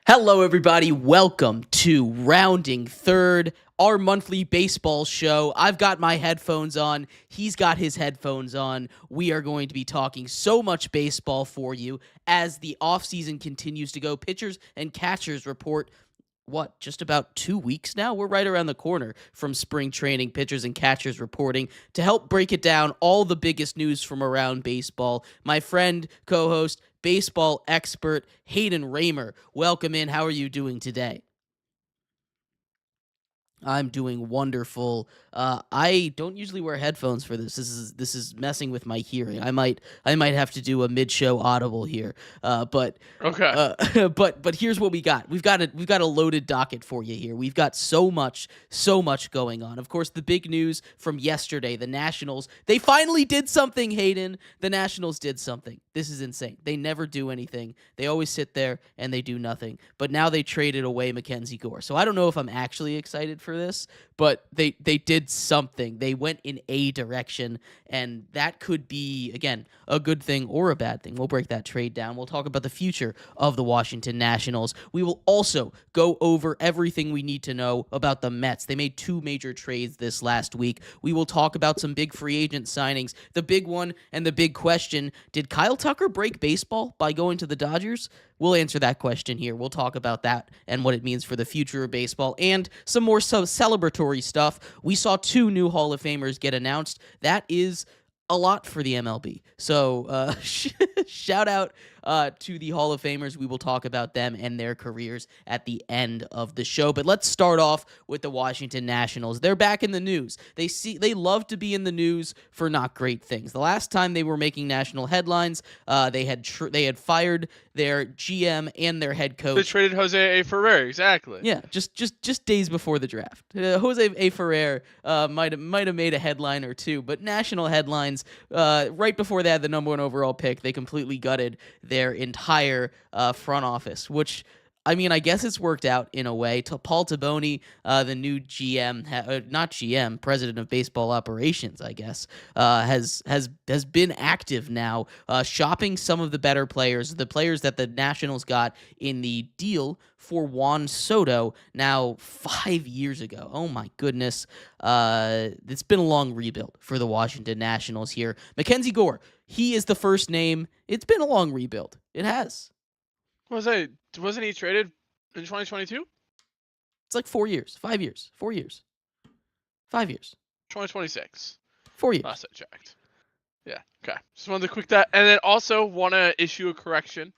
Hello, everybody. Welcome to Rounding Third, our monthly baseball show. I've got my headphones on. He's got his headphones on. We are going to be talking so much baseball for you as the offseason continues to go. Pitchers and catchers report just about 2 weeks now? We're right around the corner from spring training, pitchers and catchers reporting. To help break it down, all the biggest news from around baseball, my friend, co-host, baseball expert, Hayden Raymer. Welcome in. How are you doing today? I'm doing wonderful. I don't usually wear headphones for this. This is messing with my hearing. I might have to do a mid-show audible here. But Okay. but here's what we got. We've got a loaded docket for you here. We've got so much going on. Of course, the big news from yesterday, the Nationals, they finally did something, Hayden. The Nationals did something. This is insane. They never do anything. They always sit there and they do nothing. But now they traded away MacKenzie Gore. So I don't know if I'm actually excited for this, but they did something. They went in a direction, and that could be, again, a good thing or a bad thing. We'll break that trade down. We'll talk about the future of the Washington Nationals. We will also go over everything we need to know about the Mets. They made two major trades this last week. We will talk about some big free agent signings. The big one and the big question, did Kyle Tucker break baseball by going to the Dodgers? We'll answer that question here. We'll talk about that and what it means for the future of baseball and some more celebratory stuff. We saw two new Hall of Famers get announced. That is a lot for the MLB. So shout out to the Hall of Famers. We will talk about them and their careers at the end of the show. But let's start off with the Washington Nationals. They're back in the news. They love to be in the news for not great things. The last time they were making national headlines, they had fired their GM and their head coach. They traded Jose A. Ferrer, exactly. Yeah, just days before the draft. Jose A. Ferrer might have made a headline or two, but national headlines right before they had the number one overall pick, they completely gutted their entire front office, which, I mean, I guess it's worked out in a way. Paul Taboni, the new GM, not GM, president of baseball operations, I guess, has been active now, shopping some of the better players, the players that the Nationals got in the deal for Juan Soto now 5 years ago. Oh my goodness. It's been a long rebuild for the Washington Nationals here. MacKenzie Gore, he is the first name. It's been a long rebuild. It has. Wasn't he traded in 2022? It's like 4 years, 5 years, 4 years, 5 years, 2026. 4 years. Last I checked. Yeah. Okay. Just wanted to quick that, and then also want to issue a correction.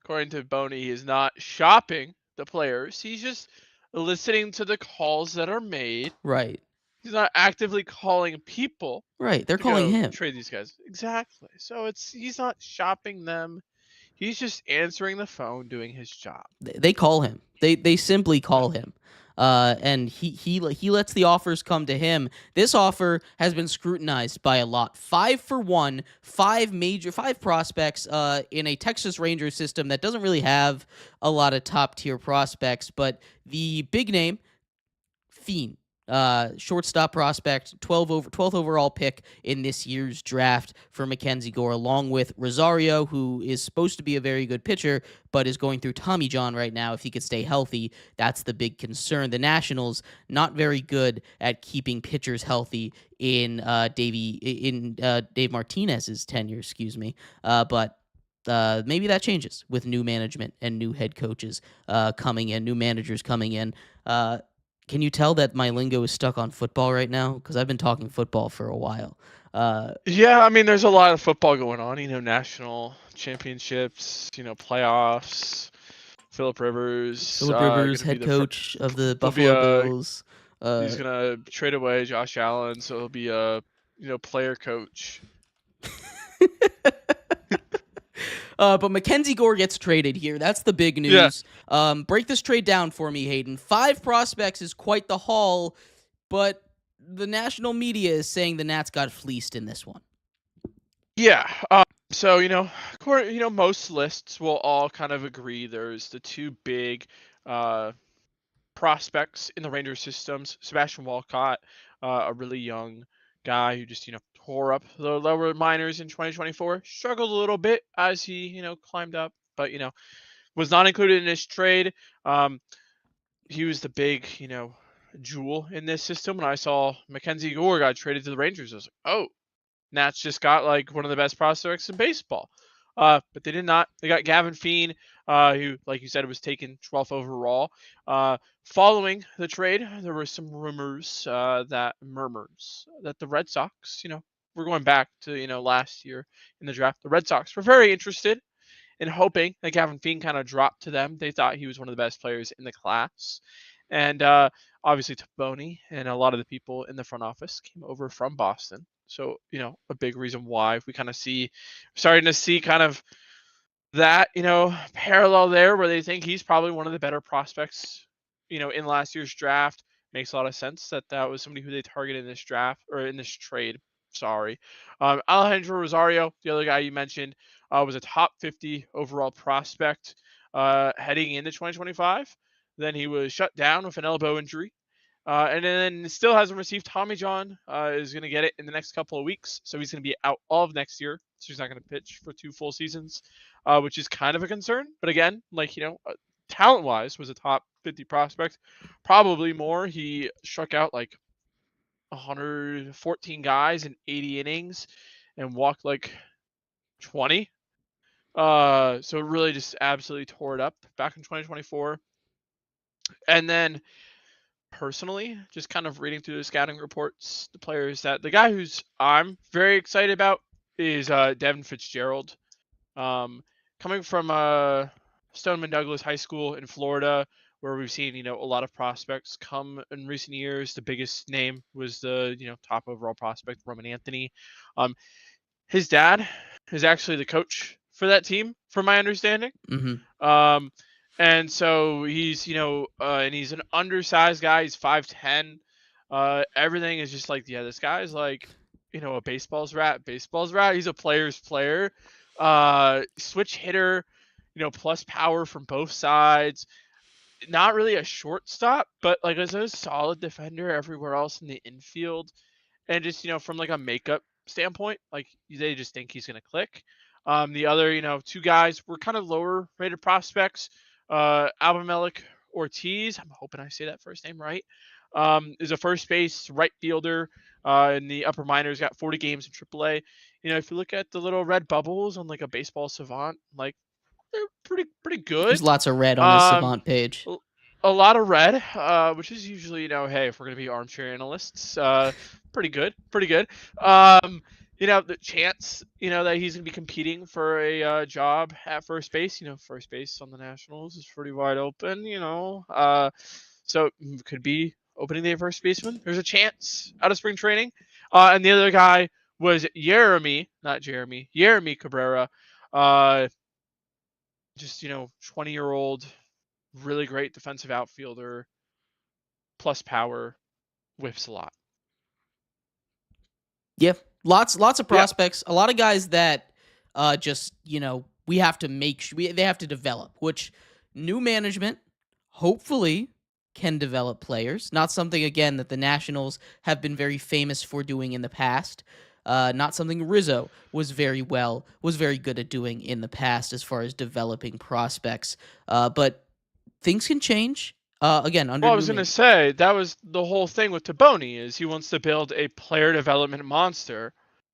According to Boney, he is not shopping the players. He's just listening to the calls that are made. Right. He's not actively calling people. Right. They're calling him. Trade these guys. Exactly. So he's not shopping them. He's just answering the phone, doing his job. They call him. They simply call him. And he lets the offers come to him. This offer has been scrutinized by a lot. 5-for-1, five prospects in a Texas Rangers system that doesn't really have a lot of top tier prospects, but the big name, Fiend. Shortstop prospect, 12th overall pick in this year's draft for MacKenzie Gore, along with Rosario, who is supposed to be a very good pitcher, but is going through Tommy John right now. If he could stay healthy, that's the big concern. The Nationals not very good at keeping pitchers healthy in Dave Martinez's tenure, excuse me. But maybe that changes with new management and new head coaches coming in, new managers coming in. Can you tell that my lingo is stuck on football right now? Because I've been talking football for a while. Yeah, I mean, there's a lot of football going on. National championships, playoffs. Philip Rivers, head coach of the Buffalo Bills. He's gonna trade away Josh Allen, so he'll be a player coach. But MacKenzie Gore gets traded here. That's the big news. Yeah. Break this trade down for me, Hayden. 5 prospects is quite the haul, but the national media is saying the Nats got fleeced in this one. Yeah. So most lists will all kind of agree. There's the two big prospects in the Rangers systems. Sebastian Walcott, a really young guy who just tore up the lower minors in 2024. Struggled a little bit as he climbed up, but was not included in this trade. He was the big, jewel in this system. When I saw MacKenzie Gore got traded to the Rangers, I was like, oh, Nats just got like one of the best prospects in baseball. But they did not. They got Gavin Feen, who, like you said, was taken 12th overall. Following the trade, there were some rumors that the Red Sox, we're going back to last year in the draft. The Red Sox were very interested and hoping that Gavin Feen kind of dropped to them. They thought he was one of the best players in the class. And obviously, Taboni and a lot of the people in the front office came over from Boston. So, a big reason why we kind of starting to see kind of that, parallel there where they think he's probably one of the better prospects, in last year's draft. Makes a lot of sense that was somebody who they targeted in this draft or in this trade. Sorry. Alejandro Rosario, the other guy you mentioned, was a top 50 overall prospect heading into 2025. Then he was shut down with an elbow injury. And then still hasn't received Tommy John. Is going to get it in the next couple of weeks. So he's going to be out all of next year. So he's not going to pitch for 2 full seasons, which is kind of a concern. But again, talent-wise, was a top 50 prospect. Probably more. He struck out like 114 guys in 80 innings and walked like 20. So it really just absolutely tore it up back in 2024. And then personally, just kind of reading through the scouting reports, the guy who's I'm very excited about is Devin Fitzgerald. Coming from Stoneman Douglas High School in Florida, where we've seen, a lot of prospects come in recent years. The biggest name was the, top overall prospect, Roman Anthony. His dad is actually the coach for that team, from my understanding. Mm-hmm. And so he's, and he's an undersized guy. He's 5'10". Everything is just like, yeah, this guy's like, a baseball's rat. He's a player's player. Switch hitter, plus power from both sides. Not really a shortstop, but like as a solid defender everywhere else in the infield. And just, from like a makeup standpoint, like they just think he's going to click. The other, 2 guys were kind of lower rated prospects. Albamelec Ortiz, I'm hoping I say that first name right, is a first base right fielder in the upper minors, got 40 games in AAA. If you look at the little red bubbles on like a baseball savant, like they're pretty good. There's lots of red on his savant page. A lot of red, which is usually, hey, if we're going to be armchair analysts, pretty good. The chance, that he's going to be competing for a job at first base, first base on the Nationals is pretty wide open, so could be opening day first baseman. There's a chance out of spring training. And the other guy was Yeremy Cabrera, just, 20-year-old, really great defensive outfielder, plus power, whiffs a lot. Yeah, lots of prospects. Yeah. A lot of guys that just we have to make sure they have to develop. Which new management hopefully can develop players. Not something again that the Nationals have been very famous for doing in the past. Not something Rizzo was very good at doing in the past as far as developing prospects. But things can change. Again, under I was going to say, that was the whole thing with Taboni, is he wants to build a player development monster.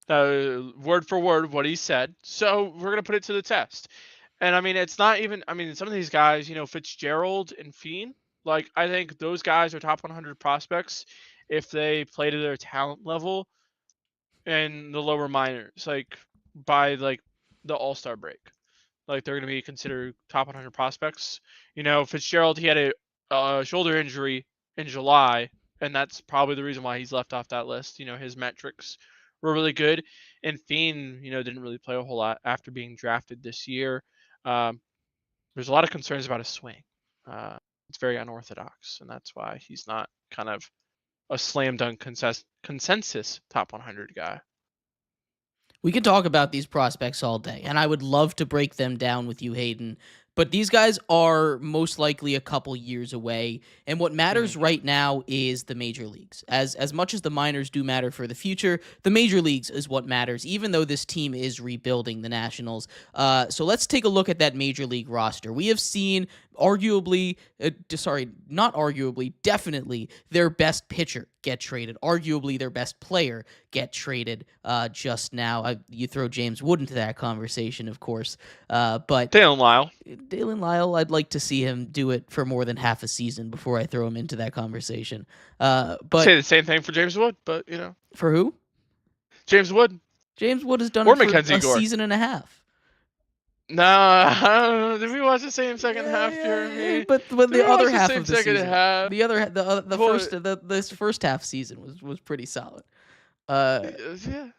Word for word what he said. So we're going to put it to the test. And I mean, it's not even, some of these guys, Fitzgerald and Feen, like I think those guys are top 100 prospects if they play to their talent level in the lower minors, like by like the All-Star break. Like they're going to be considered top 100 prospects. Fitzgerald, he had a shoulder injury in July, and that's probably the reason why he's left off that list. His metrics were really good, and Feen, didn't really play a whole lot after being drafted this year. There's a lot of concerns about his swing. It's very unorthodox, and that's why he's not kind of a slam dunk consensus top 100 guy. We could talk about these prospects all day, and I would love to break them down with you, Hayden. But these guys are most likely a couple years away, and what matters right now is the major leagues. As much as the minors do matter for the future, the major leagues is what matters, even though this team is rebuilding the Nationals. So let's take a look at that major league roster. We have seen definitely their best pitcher get traded, arguably their best player get traded just now. You throw James Wood into that conversation, of course, but Dalen Lyle, I'd like to see him do it for more than half a season before I throw him into that conversation. But say the same thing for James Wood, but for who? James Wood. James Wood has done Or it for MacKenzie a Gore. season and a half. No, I don't know. Did we watch the same second half, Jeremy? But the other half of the second season, half. this first half season was pretty solid. Yeah.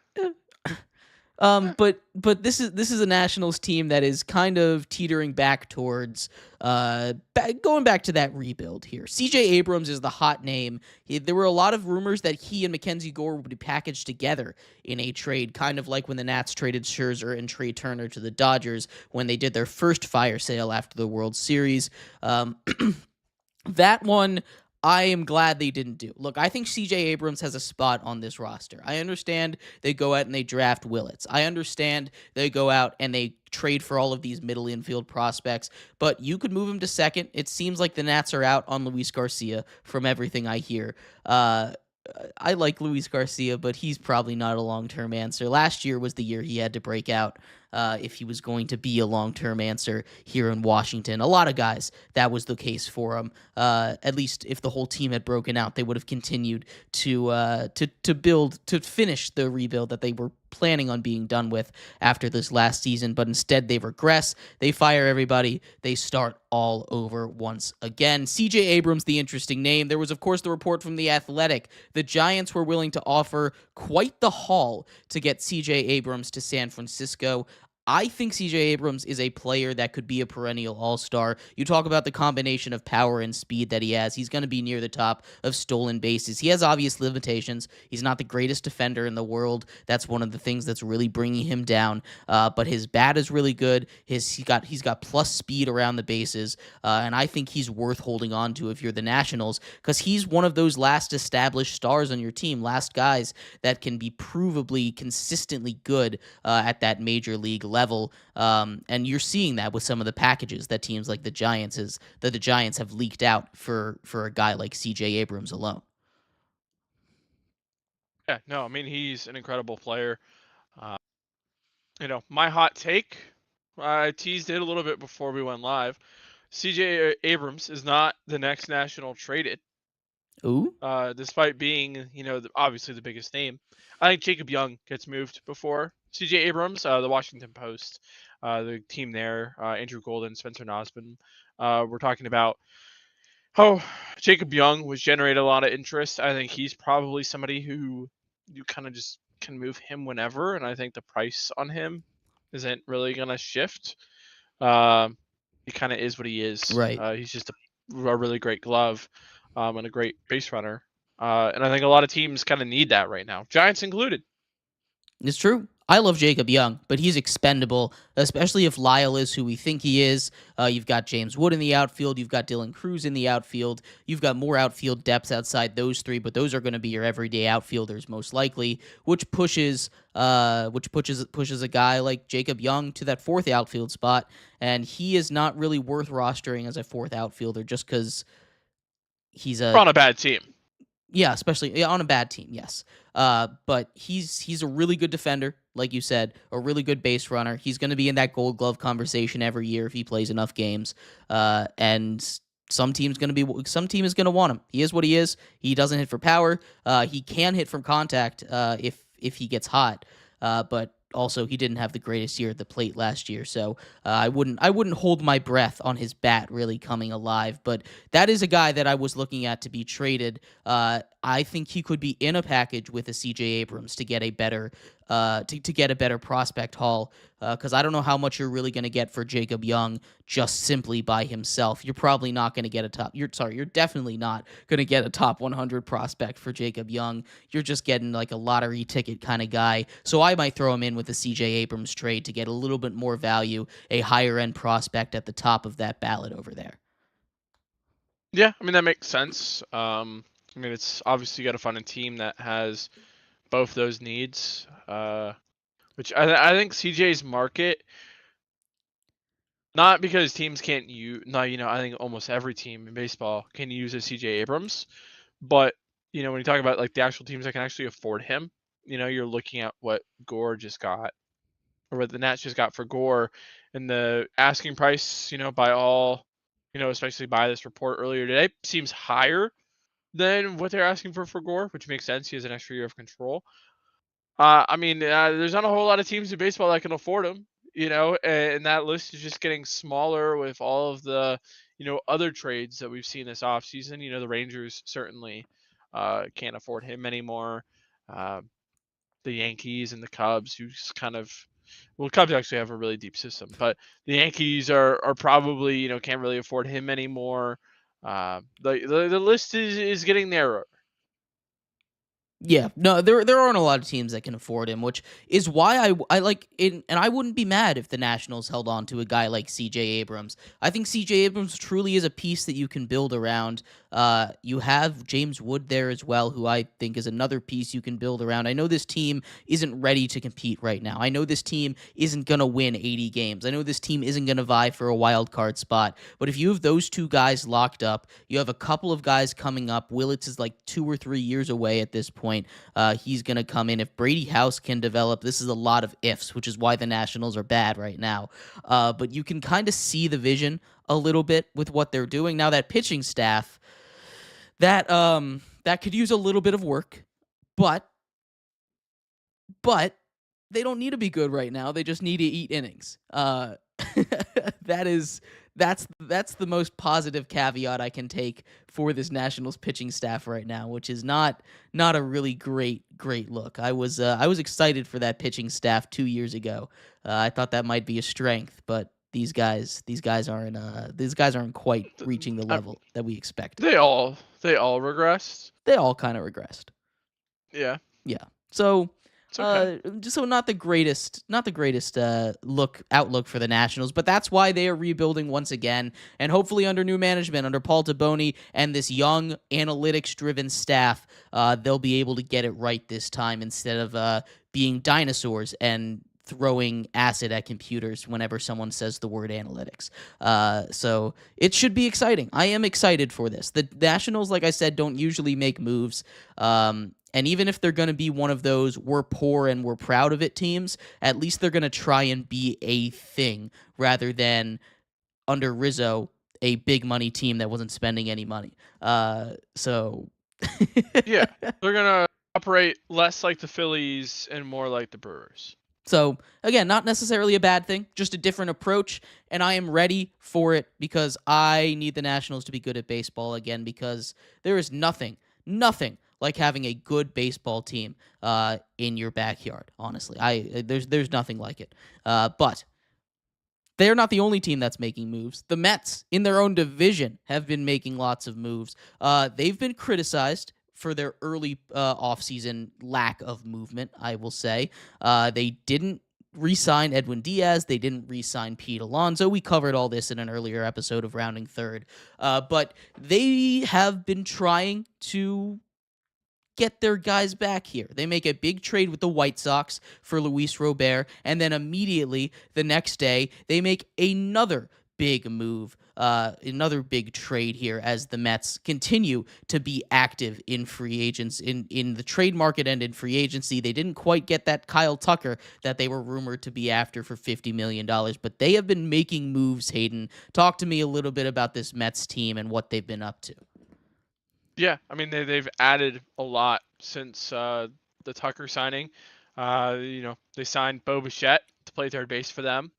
But this is a Nationals team that is kind of teetering back towards going back to that rebuild here. C.J. Abrams is the hot name. There were a lot of rumors that he and MacKenzie Gore would be packaged together in a trade, kind of like when the Nats traded Scherzer and Trey Turner to the Dodgers when they did their first fire sale after the World Series. That one, I am glad they didn't do. Look, I think C.J. Abrams has a spot on this roster. I understand they go out and they draft Willits. I understand they go out and they trade for all of these middle infield prospects, but you could move him to second. It seems like the Nats are out on Luis Garcia from everything I hear. I like Luis Garcia, but he's probably not a long-term answer. Last year was the year he had to break out if he was going to be a long-term answer here in Washington. A lot of guys, that was the case for him. At least if the whole team had broken out, they would have continued to finish the rebuild that they were planning on being done with after this last season, but instead they regress, they fire everybody, they start all over once again. C.J. Abrams, the interesting name. There was, of course, the report from The Athletic. The Giants were willing to offer quite the haul to get C.J. Abrams to San Francisco. I think C.J. Abrams is a player that could be a perennial all-star. You talk about the combination of power and speed that he has. He's going to be near the top of stolen bases. He has obvious limitations. He's not the greatest defender in the world. That's one of the things that's really bringing him down. But his bat is really good. He's got plus speed around the bases, and I think he's worth holding on to if you're the Nationals, because he's one of those last established stars on your team, last guys that can be provably consistently good at that major league level. And you're seeing that with some of the packages that teams like the Giants have leaked out for a guy like C.J. Abrams alone. Yeah, no, I mean, he's an incredible player. My hot take, I teased it a little bit before we went live. C.J. Abrams is not the next National traded. Ooh. Despite being, obviously the biggest name. I think Jacob Young gets moved before C.J. Abrams. The Washington Post, the team there, Andrew Golden, Spencer Nosman, we're talking about how Jacob Young was generating a lot of interest. I think he's probably somebody who you kind of just can move him whenever, and I think the price on him isn't really going to shift. He kind of is what he is. Right. He's just a really great glove and a great base runner. And I think a lot of teams kind of need that right now, Giants included. It's true. I love Jacob Young, but he's expendable, especially if Lyle is who we think he is. You've got James Wood in the outfield. You've got Dylan Cruz in the outfield. You've got more outfield depth outside those three, but those are going to be your everyday outfielders most likely, which pushes a guy like Jacob Young to that fourth outfield spot, and he is not really worth rostering as a fourth outfielder just because he's on a bad team. Yeah, especially on a bad team, yes. But he's a really good defender, like you said, a really good base runner. He's going to be in that Gold Glove conversation every year if he plays enough games. And some team is going to want him. He is what he is. He doesn't hit for power. He can hit from contact if he gets hot. But also, he didn't have the greatest year at the plate last year, so I wouldn't hold my breath on his bat really coming alive. But that is a guy that I was looking at to be traded. I think he could be in a package with a C.J. Abrams to get a better prospect haul. Because I don't know how much you're really going to get for Jacob Young just simply by himself. You're probably not going to get you're definitely not going to get a top 100 prospect for Jacob Young. You're just getting like a lottery ticket kind of guy. So I might throw him in with the CJ Abrams trade to get a little bit more value, a higher end prospect at the top of that ballot over there. Yeah, I mean that makes sense. I mean it's obviously got to find a team that has both those needs. Which I think CJ's market, not because teams can't use, no, I think almost every team in baseball can use a CJ Abrams, but when you talk about like the actual teams that can actually afford him, you're looking at what Gore just got, or what the Nats just got for Gore, and the asking price, by all, especially by this report earlier today, seems higher than what they're asking for Gore, which makes sense. He has an extra year of control. I mean, there's not a whole lot of teams in baseball that can afford him, and that list is just getting smaller with all of the, other trades that we've seen this offseason. The Rangers certainly can't afford him anymore. Uh, the Yankees and the Cubs, who's kind of, well, Cubs actually have a really deep system, but the Yankees are probably, can't really afford him anymore. The list is getting narrower. Yeah, no, there aren't a lot of teams that can afford him, which is why I like it, and I wouldn't be mad if the Nationals held on to a guy like C.J. Abrams. I think C.J. Abrams truly is a piece that you can build around. You have James Wood there as well, who I think is another piece you can build around. I know this team isn't ready to compete right now. I know this team isn't gonna win 80 games. I know this team isn't gonna vie for a wild card spot. But if you have those two guys locked up, you have a couple of guys coming up. Willits is like 2 or 3 years away at this point. He's going to come in. If Brady House can develop, this is a lot of ifs, which is why the Nationals are bad right now. But you can kind of see the vision a little bit with what they're doing. Now, that pitching staff, that could use a little bit of work, but they don't need to be good right now. They just need to eat innings. That's the most positive caveat I can take for this Nationals pitching staff right now, which is not a really great look. I was excited for that pitching staff 2 years ago. I thought that might be a strength, but these guys aren't quite reaching the level that we expect. They all regressed. They all kind of regressed. Yeah. Yeah. So It's okay. so not the greatest outlook for the Nationals, but that's why they are rebuilding once again, and hopefully under new management, under Paul Taboni and this young analytics-driven staff, they'll be able to get it right this time instead of being dinosaurs and throwing acid at computers whenever someone says the word analytics. So it should be exciting. I am excited for this. The Nationals, like I said, don't usually make moves. And even if they're going to be one of those we're poor and we're proud of it teams, at least they're going to try and be a thing rather than under Rizzo, a big money team that wasn't spending any money. So Yeah, they're gonna operate less like the Phillies and more like the Brewers. So, again, not necessarily a bad thing, just a different approach, and I am ready for it because I need the Nationals to be good at baseball again because there is nothing like having a good baseball team in your backyard, honestly. There's nothing like it. But they're not the only team that's making moves. The Mets, in their own division, have been making lots of moves. They've been criticized for their early offseason lack of movement, I will say. They didn't re-sign Edwin Diaz. They didn't re-sign Pete Alonso. We covered all this in an earlier episode of Rounding Third. But they have been trying to get their guys back here. They make a big trade with the White Sox for Luis Robert, and then immediately the next day they make another big move, another big trade here as the Mets continue to be active in free agents, in the trade market and in free agency. They didn't quite get that Kyle Tucker that they were rumored to be after for $50 million, but they have been making moves, Hayden. Talk to me a little bit about this Mets team and what they've been up to. Yeah, I mean they've added a lot since the Tucker signing. They signed Bo Bichette to play third base for them.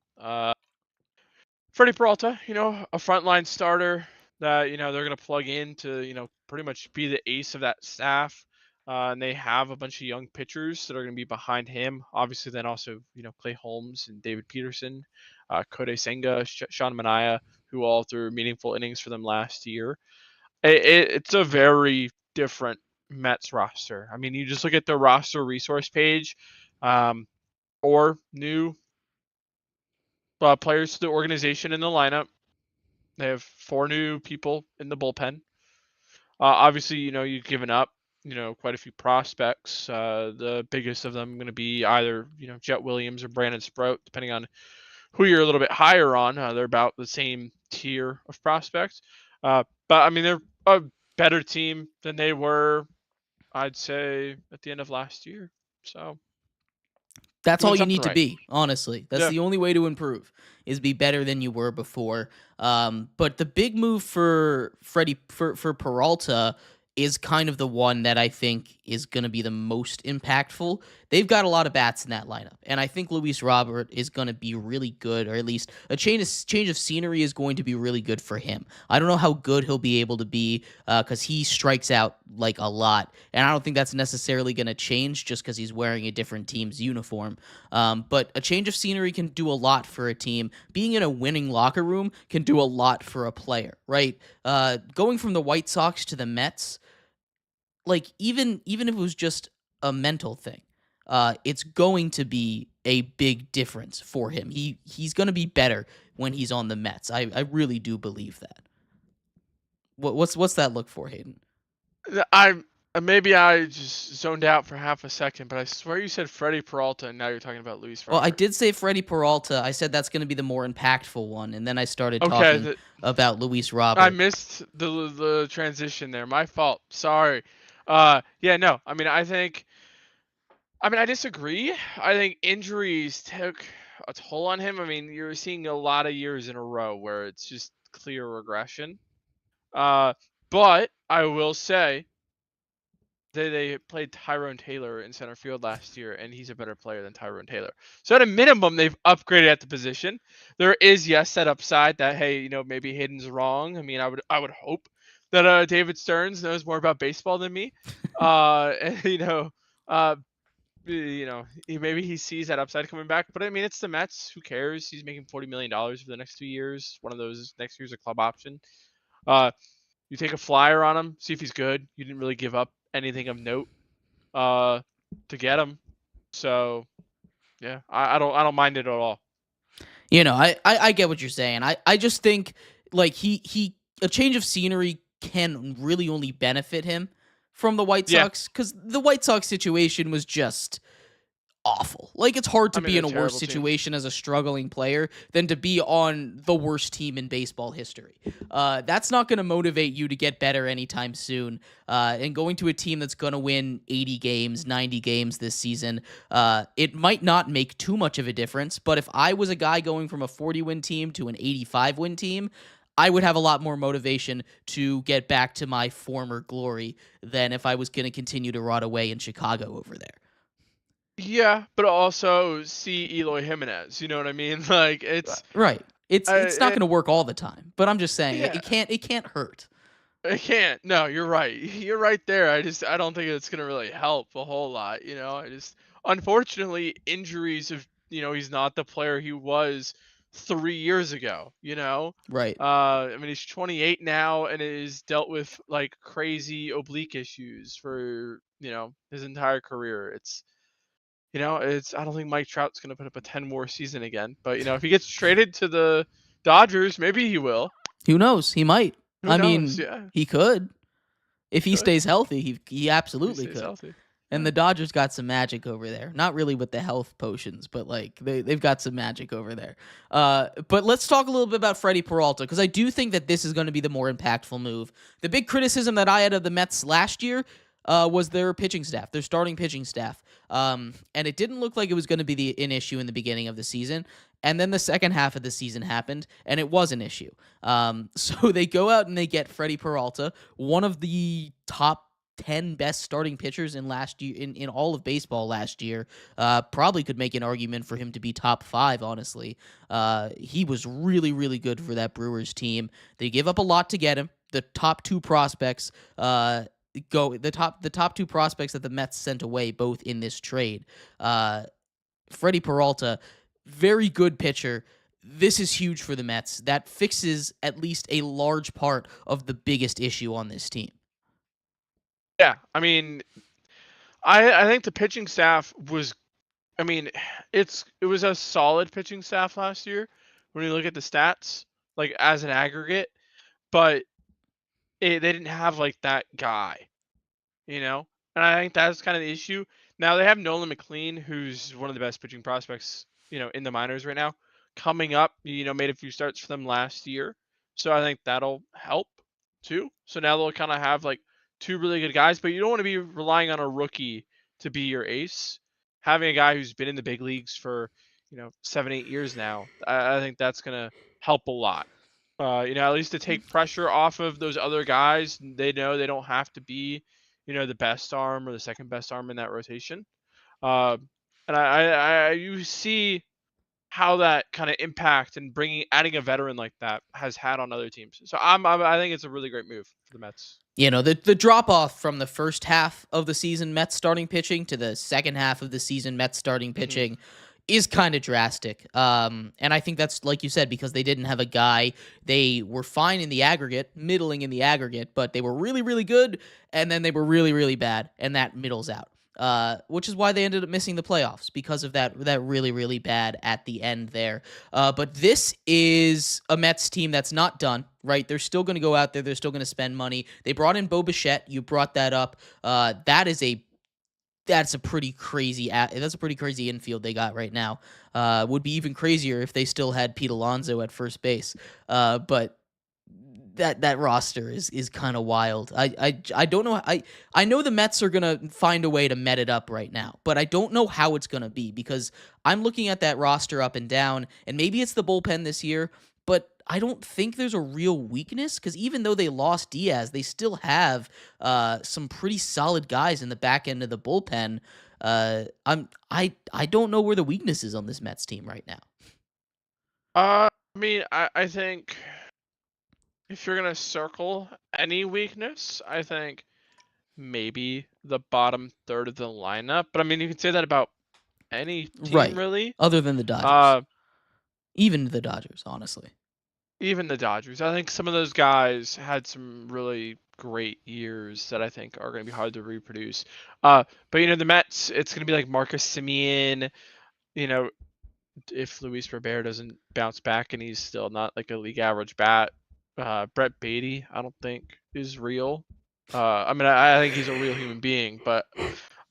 Freddie Peralta, a frontline starter that they're gonna plug in to pretty much be the ace of that staff. And they have a bunch of young pitchers that are going to be behind him. Obviously, then also Clay Holmes and David Peterson, Kodai Senga, Sean Manaea, who all threw meaningful innings for them last year. It's a very different Mets roster. I mean, you just look at the roster resource page. or new players to the organization in the lineup. They have 4 new people in the bullpen. Obviously, you've given up, quite a few prospects. The biggest of them going to be either, Jet Williams or Brandon Sprout, depending on who you're a little bit higher on. They're about the same tier of prospects. But I mean, they're a better team than they were, I'd say, at the end of last year. So That's doing all you something need to right. be, honestly. That's Yeah. the only way to improve is be better than you were before. But the big move for for Peralta is kind of the one that I think is going to be the most impactful. They've got a lot of bats in that lineup, and I think Luis Robert is going to be really good, or at least a change of scenery is going to be really good for him. I don't know how good he'll be able to be because he strikes out like a lot, and I don't think that's necessarily going to change just because he's wearing a different team's uniform. But a change of scenery can do a lot for a team. Being in a winning locker room can do a lot for a player, right? Going from the White Sox to the Mets, like even if it was just a mental thing, it's going to be a big difference for him. He's going to be better when he's on the Mets. I really do believe that. What's that look for, Hayden? I maybe I just zoned out for half a second, but I swear you said Freddie Peralta, and now you're talking about Luis Well, I Robert. did say Freddie Peralta. I said that's going to be the more impactful one, and then I started talking Okay, about Luis I Robert. missed the transition there. My fault. Sorry. Yeah, no. I disagree. I think injuries took a toll on him. I mean, you're seeing a lot of years in a row where it's just clear regression. Uh, but I will say they played Tyrone Taylor in center field last year, and he's a better player than Tyrone Taylor. So at a minimum, they've upgraded at the position. There is, yes, that upside that, hey, maybe Hayden's wrong. I mean, I would hope that David Stearns knows more about baseball than me. And, uh, maybe he sees that upside coming back. But I mean, it's the Mets. Who cares? He's making $40 million for the next 2 years. One of those next year's a club option. Uh, you take a flyer on him, see if he's good. You didn't really give up anything of note uh, to get him. So yeah, I don't mind it at all. I get what you're saying. I just think like he a change of scenery can really only benefit him from the White Yeah, Sox because the White Sox situation was just awful. Like it's hard I to mean be they're in a a worse terrible team. situation as a struggling player than to be on the worst team in baseball history. That's not going to motivate you to get better anytime soon. And going to a team that's going to win 80 games, 90 games this season, it might not make too much of a difference. But if I was a guy going from a 40-win team to an 85-win team, I would have a lot more motivation to get back to my former glory than if I was going to continue to rot away in Chicago over there. Yeah, but also see Eloy Jimenez. You know what I mean? Like Right. It's not going it, to work all the time, but I'm just saying yeah, it can't hurt. it can't. No, you're right. You're right there. I don't think it's gonna really help a whole lot. Unfortunately injuries have he's not the player he was 3 years ago. Right. I mean he's 28 now and has dealt with like crazy oblique issues for his entire career. It's I don't think Mike Trout's gonna put up a 10 WAR season again, but if he gets traded to the Dodgers, maybe he will. Who knows? He might. Who I knows? mean, Yeah, he could. If he could stays healthy, he if he absolutely stays could. healthy. And Yeah. the Dodgers got some magic over there. Not really with the health potions, but like they've got some magic over there. But let's talk a little bit about Freddie Peralta because I do think that this is going to be the more impactful move. The big criticism that I had of the Mets last year was their pitching staff, their starting pitching staff. And it didn't look like it was going to be an issue in the beginning of the season. And then the second half of the season happened, and it was an issue. So they go out and they get Freddie Peralta, one of the top 10 best starting pitchers in last year in all of baseball last year. Probably could make an argument for him to be top 5, honestly. He was really, really good for that Brewers team. They give up a lot to get him. The top 2 prospects the top 2 prospects that the Mets sent away both in this trade. Freddie Peralta, very good pitcher. This is huge for the Mets. That fixes at least a large part of the biggest issue on this team. Yeah, I mean, I think the pitching staff was I mean, it was a solid pitching staff last year when you look at the stats, like as an aggregate, but they didn't have like that guy, you know? And I think that's kind of the issue. Now they have Nolan McLean, who's one of the best pitching prospects, in the minors right now. Coming up, made a few starts for them last year. So I think that'll help too. So now they'll kind of have like two really good guys, but you don't want to be relying on a rookie to be your ace. Having a guy who's been in the big leagues for, 7, 8 years now, I think that's gonna help a lot. At least to take pressure off of those other guys. They know they don't have to be, the best arm or the second best arm in that rotation. Uh, and you see how that kind of impact and adding a veteran like that has had on other teams. So I think it's a really great move for the Mets. The drop off from the first half of the season Mets starting pitching to the second half of the season Mets starting Mm-hmm. pitching is kind of drastic. And I think that's like you said because they didn't have a guy. They were fine in the aggregate, middling in the aggregate, but they were really really good, and then they were really really bad, and that middles out. Which is why they ended up missing the playoffs because of that really really bad at the end there. But this is a Mets team that's not done, right? They're still going to go out there. They're still going to spend money. They brought in Bo Bichette. You brought that up. That's a pretty crazy infield they got right now. Would be even crazier if they still had Pete Alonso at first base. But that roster is kind of wild. I don't know. I know the Mets are gonna find a way to met it up right now, but I don't know how it's gonna be because I'm looking at that roster up and down, and maybe it's the bullpen this year, but I don't think there's a real weakness because even though they lost Diaz, they still have some pretty solid guys in the back end of the bullpen. I don't know where the weakness is on this Mets team right now. I mean, I think if you're gonna circle any weakness, I think maybe the bottom third of the lineup. But I mean, you can say that about any team Right. really. Other than the Dodgers. Uh, Even the Dodgers, honestly. Even the Dodgers. I think some of those guys had some really great years that I think are going to be hard to reproduce. But the Mets, it's going to be like Marcus Simeon. You know, if Luis Robert doesn't bounce back and he's still not like a league average bat. Brett Beatty, I don't think is real. I mean, I think he's a real human being, but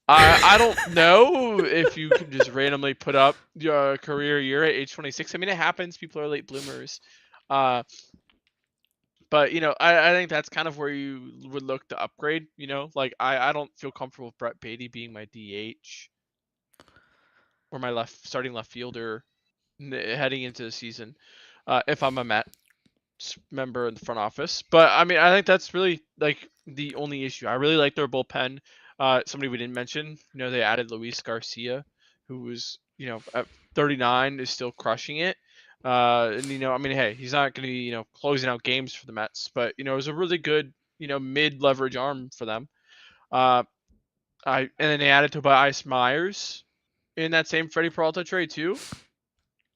I don't know if you can just randomly put up your career year at age 26. I mean, it happens. People are late bloomers. Uh, but I think that's kind of where you would look to upgrade. Like I don't feel comfortable with Brett Beatty being my DH or my starting left fielder heading into the season if I'm a Mets member in the front office. But I mean, I think that's really like the only issue. I really like their bullpen. Somebody we didn't mention, they added Luis Garcia, who was, at 39 is still crushing it. And I mean, hey, he's not going to be, closing out games for the Mets, but it was a really good, mid-leverage arm for them. And then they added Tobias Myers in that same Freddie Peralta trade too.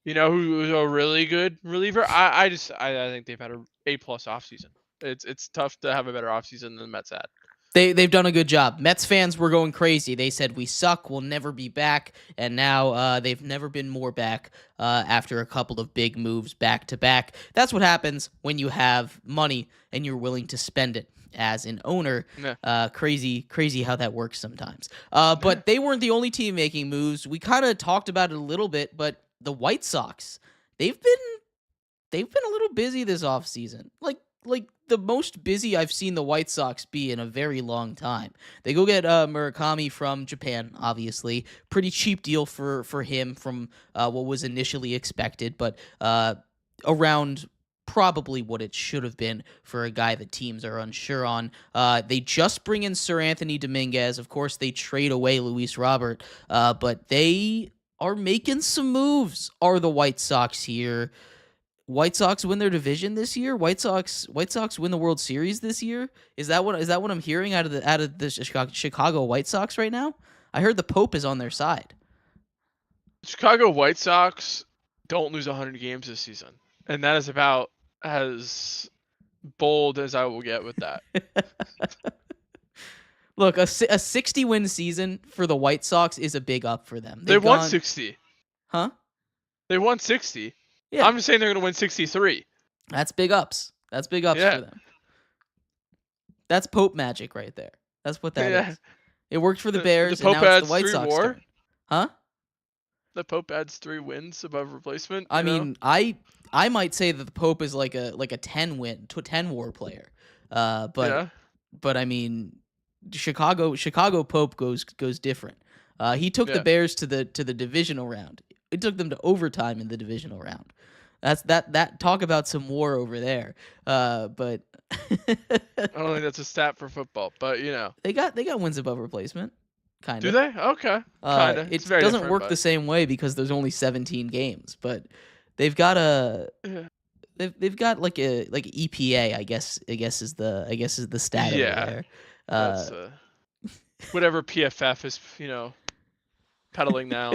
Who was a really good reliever. I think they've had a A+ offseason. It's tough to have a better offseason than the Mets had. They've done a good job. Mets fans were going crazy. They said we suck, we'll never be back, and now they've never been more back after a couple of big moves back to back. That's what happens when you have money and you're willing to spend it as an owner. Yeah. Crazy how that works sometimes. But they weren't the only team making moves. We kind of talked about it a little bit, but the White Sox, they've been a little busy this offseason. Like the most busy I've seen the White Sox be in a very long time. They go get Murakami from Japan, obviously. Pretty cheap deal for him from what was initially expected, but around probably what it should have been for a guy that teams are unsure on. They just bring in Sir Anthony Dominguez. Of course, they trade away Luis Robert, but they are making some moves. Are the White Sox here? White Sox win their division this year. White Sox win the World Series this year. Is that what I'm hearing out of the Chicago White Sox right now? I heard the Pope is on their side. Chicago White Sox don't lose 100 games this season, and that is about as bold as I will get with that. Look, a 60-win season for the White Sox is a big up for them. They They've won gone, 60. huh? They won 60. Yeah, I'm just saying they're going to win 63. that's big ups. That's big ups Yeah. for them. That's Pope magic right there. That's what that Yeah. is. It worked for the The Bears, and Pope now it's the adds White 3 Sox more. turn. Huh? The Pope adds 3 wins above replacement. I You know? mean, I might say that the Pope is like a 10 war player. Yeah. But I mean, Chicago Pope goes different. He took the Yeah. Bears to the divisional round. It took them to overtime in the divisional round. That's that talk about some war over there. But I don't think that's a stat for football, but you know. they got wins above replacement, kind Do of. they? Okay. Kind of. It's It very doesn't different, work but the same way because there's only 17 games, but they've got a yeah. they've got like a EPA, I guess is the stat over Yeah. there. That's whatever PFF is, peddling now.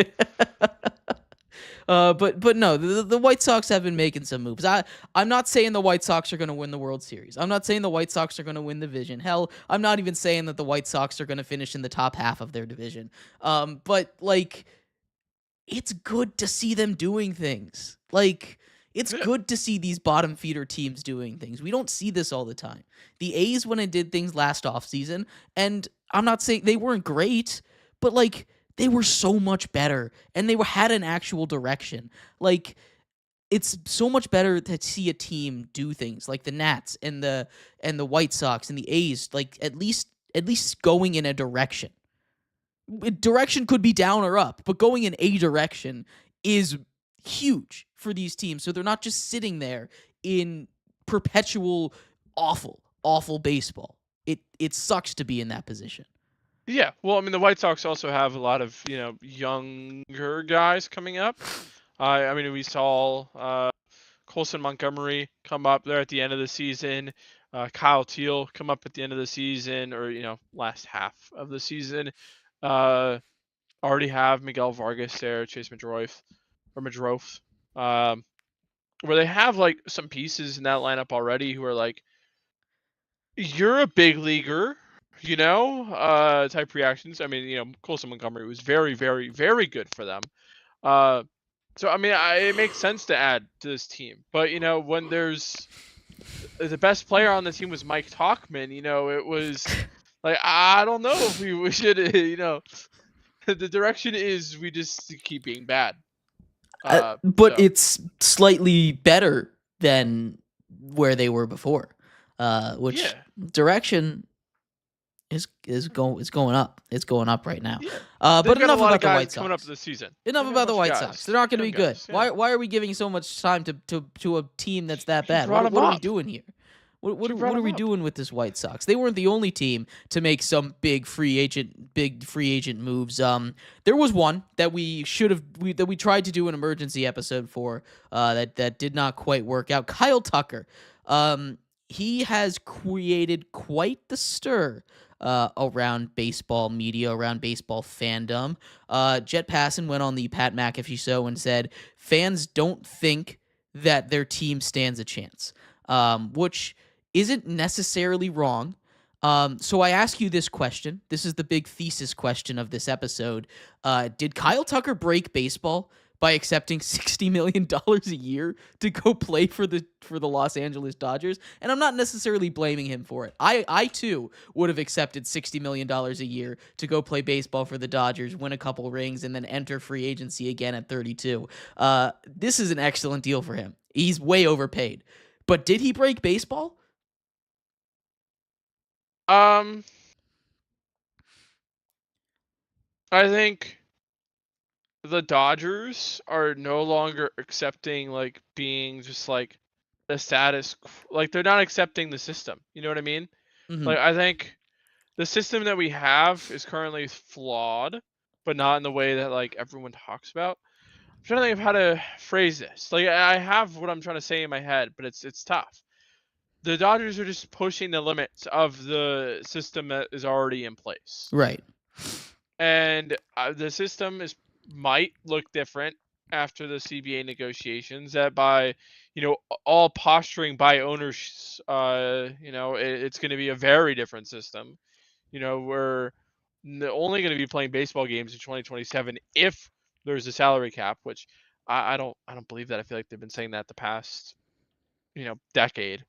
But no, the White Sox have been making some moves. I'm not saying the White Sox are going to win the World Series. I'm not saying the White Sox are going to win the division. Hell, I'm not even saying that the White Sox are going to finish in the top half of their division. But like, it's good to see them doing things. Like, it's Yeah. good to see these bottom feeder teams doing things. We don't see this all the time. The A's when it did things last offseason, and I'm not saying they weren't great, but like they were so much better and had an actual direction. Like it's so much better to see a team do things like the Nats and the White Sox and the A's, like at least going in a direction. Direction could be down or up, but going in a direction is huge for these teams. So they're not just sitting there in perpetual awful baseball. It sucks to be in that position. Yeah. Well, I mean, the White Sox also have a lot of, younger guys coming up. I mean, we saw Colson Montgomery come up there at the end of the season. Kyle Teal come up at the end of the season, or last half of the season. Already have Miguel Vargas there, Chase Madroth, where they have like some pieces in that lineup already who are like, you're a big leaguer, type reactions. I mean, Colson Montgomery was very, very, very good for them. So I mean, it makes sense to add to this team, but when there's the best player on the team was Mike Talkman, it was like I don't know if we should, the direction is we just keep being bad. But So. it's slightly better than where they were before. Which direction is going up. It's going up right now. Yeah. But enough about the White Sox. Coming up this season. Enough about the White Sox. They're not going to be good. Yeah. Why are we giving so much time to a team that's that bad? What What are we doing here? What are we doing with this White Sox? They weren't the only team to make some big free agent moves. There was one that we tried to do an emergency episode for that did not quite work out. Kyle Tucker. He has created quite the stir around baseball media, around baseball fandom. Jet Passon went on the Pat McAfee show and said fans don't think that their team stands a chance, which isn't necessarily wrong. So I ask you this question. This is the big thesis question of this episode. Did Kyle Tucker break baseball by accepting $60 million a year to go play for the Los Angeles Dodgers? And I'm not necessarily blaming him for it. I too would have accepted $60 million a year to go play baseball for the Dodgers, win a couple rings, and then enter free agency again at 32. This is an excellent deal for him. He's way overpaid. But did he break baseball? I think the Dodgers are no longer accepting like being just like the status, like they're not accepting the system. You know what I mean? Mm-hmm. Like I think the system that we have is currently flawed, but not in the way that like everyone talks about. I'm trying to think of how to phrase this. Like I have what I'm trying to say in my head, but it's tough. The Dodgers are just pushing the limits of the system that is already in place. Right. And the system might look different after the CBA negotiations. That by, all posturing by owners, it's going to be a very different system. we're only going to be playing baseball games in 2027 if there's a salary cap, which I don't believe that. I feel like they've been saying that the past decade.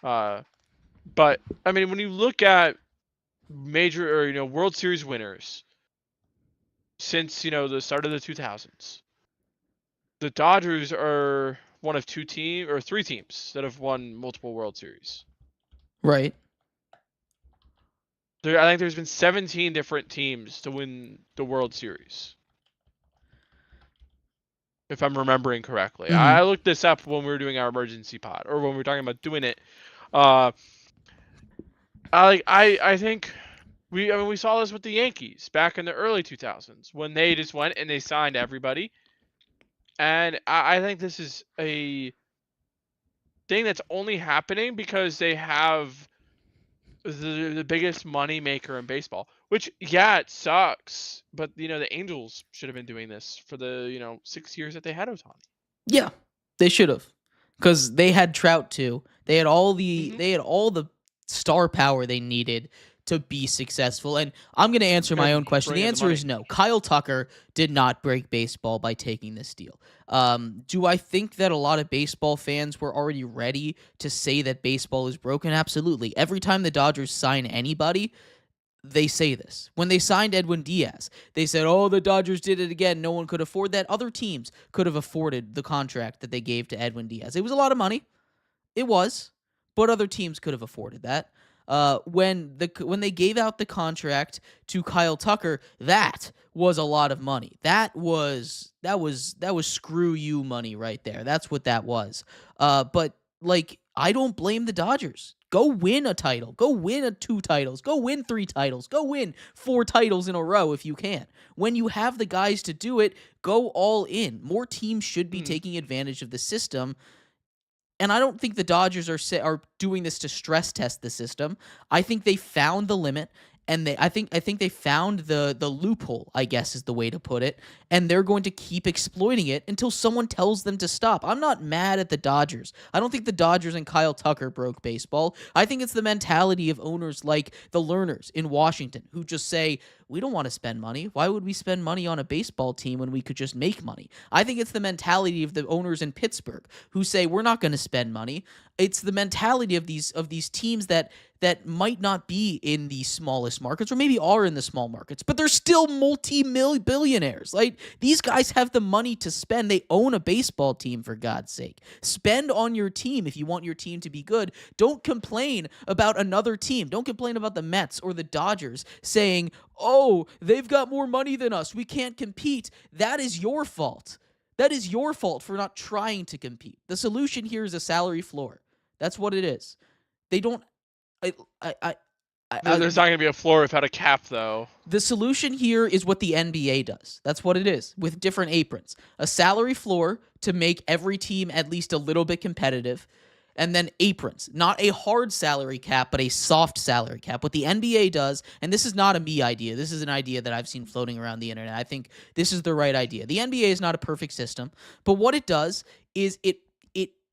But I mean, when you look at major or World Series winners since the start of the 2000s, the Dodgers are one of three teams that have won multiple World Series. Right. I think there's been 17 different teams to win the World Series, if I'm remembering correctly. Mm-hmm. I looked this up when we were doing our emergency pod, or when we were talking about doing it. I think we saw this with the Yankees back in the early 2000s when they just went and they signed everybody. And I think this is a thing that's only happening because they have the biggest money maker in baseball. Which, yeah, it sucks, but the Angels should have been doing this for the 6 years that they had Ohtani. Yeah, they should have, because they had Trout too. They had all the star power they needed to be successful. And I'm going to answer my own question. The answer is no. Kyle Tucker did not break baseball by taking this deal. Do I think that a lot of baseball fans were already ready to say that baseball is broken? Absolutely. Every time the Dodgers sign anybody, they say this. When they signed Edwin Diaz, they said, oh, the Dodgers did it again. No one could afford that. Other teams could have afforded the contract that they gave to Edwin Diaz. It was a lot of money. It was. But other teams could have afforded that. When they gave out the contract to Kyle Tucker, that was a lot of money. That was screw you money right there. That's what that was. But I don't blame the Dodgers. Go win a title. Go win 2 titles. Go win 3 titles. Go win 4 titles in a row if you can. When you have the guys to do it, go all in. More teams should be taking advantage of the system. And I don't think the Dodgers are doing this to stress test the system. I think they found the limit, and I think they found the loophole, I guess is the way to put it, and they're going to keep exploiting it until someone tells them to stop. I'm not mad at the Dodgers. I don't think the Dodgers and Kyle Tucker broke baseball. I think it's the mentality of owners like the Lerners in Washington who just say, we don't want to spend money. Why would we spend money on a baseball team when we could just make money? I think it's the mentality of the owners in Pittsburgh who say we're not going to spend money. It's the mentality of these teams that might not be in the smallest markets, or maybe are in the small markets, but they're still multi-billionaires. Like, these guys have the money to spend. They own a baseball team, for God's sake. Spend on your team if you want your team to be good. Don't complain about another team. Don't complain about the Mets or the Dodgers saying, oh, they've got more money than us. We can't compete. That is your fault. That is your fault for not trying to compete. The solution here is a salary floor. That's what it is. They don't. There's not going to be a floor without a cap, though. The solution here is what the NBA does. That's what it is, with different aprons. A salary floor to make every team at least a little bit competitive, and then aprons. Not a hard salary cap, but a soft salary cap. What the NBA does, and this is not a me idea, this is an idea that I've seen floating around the internet. I think this is the right idea. The NBA is not a perfect system, but what it does is it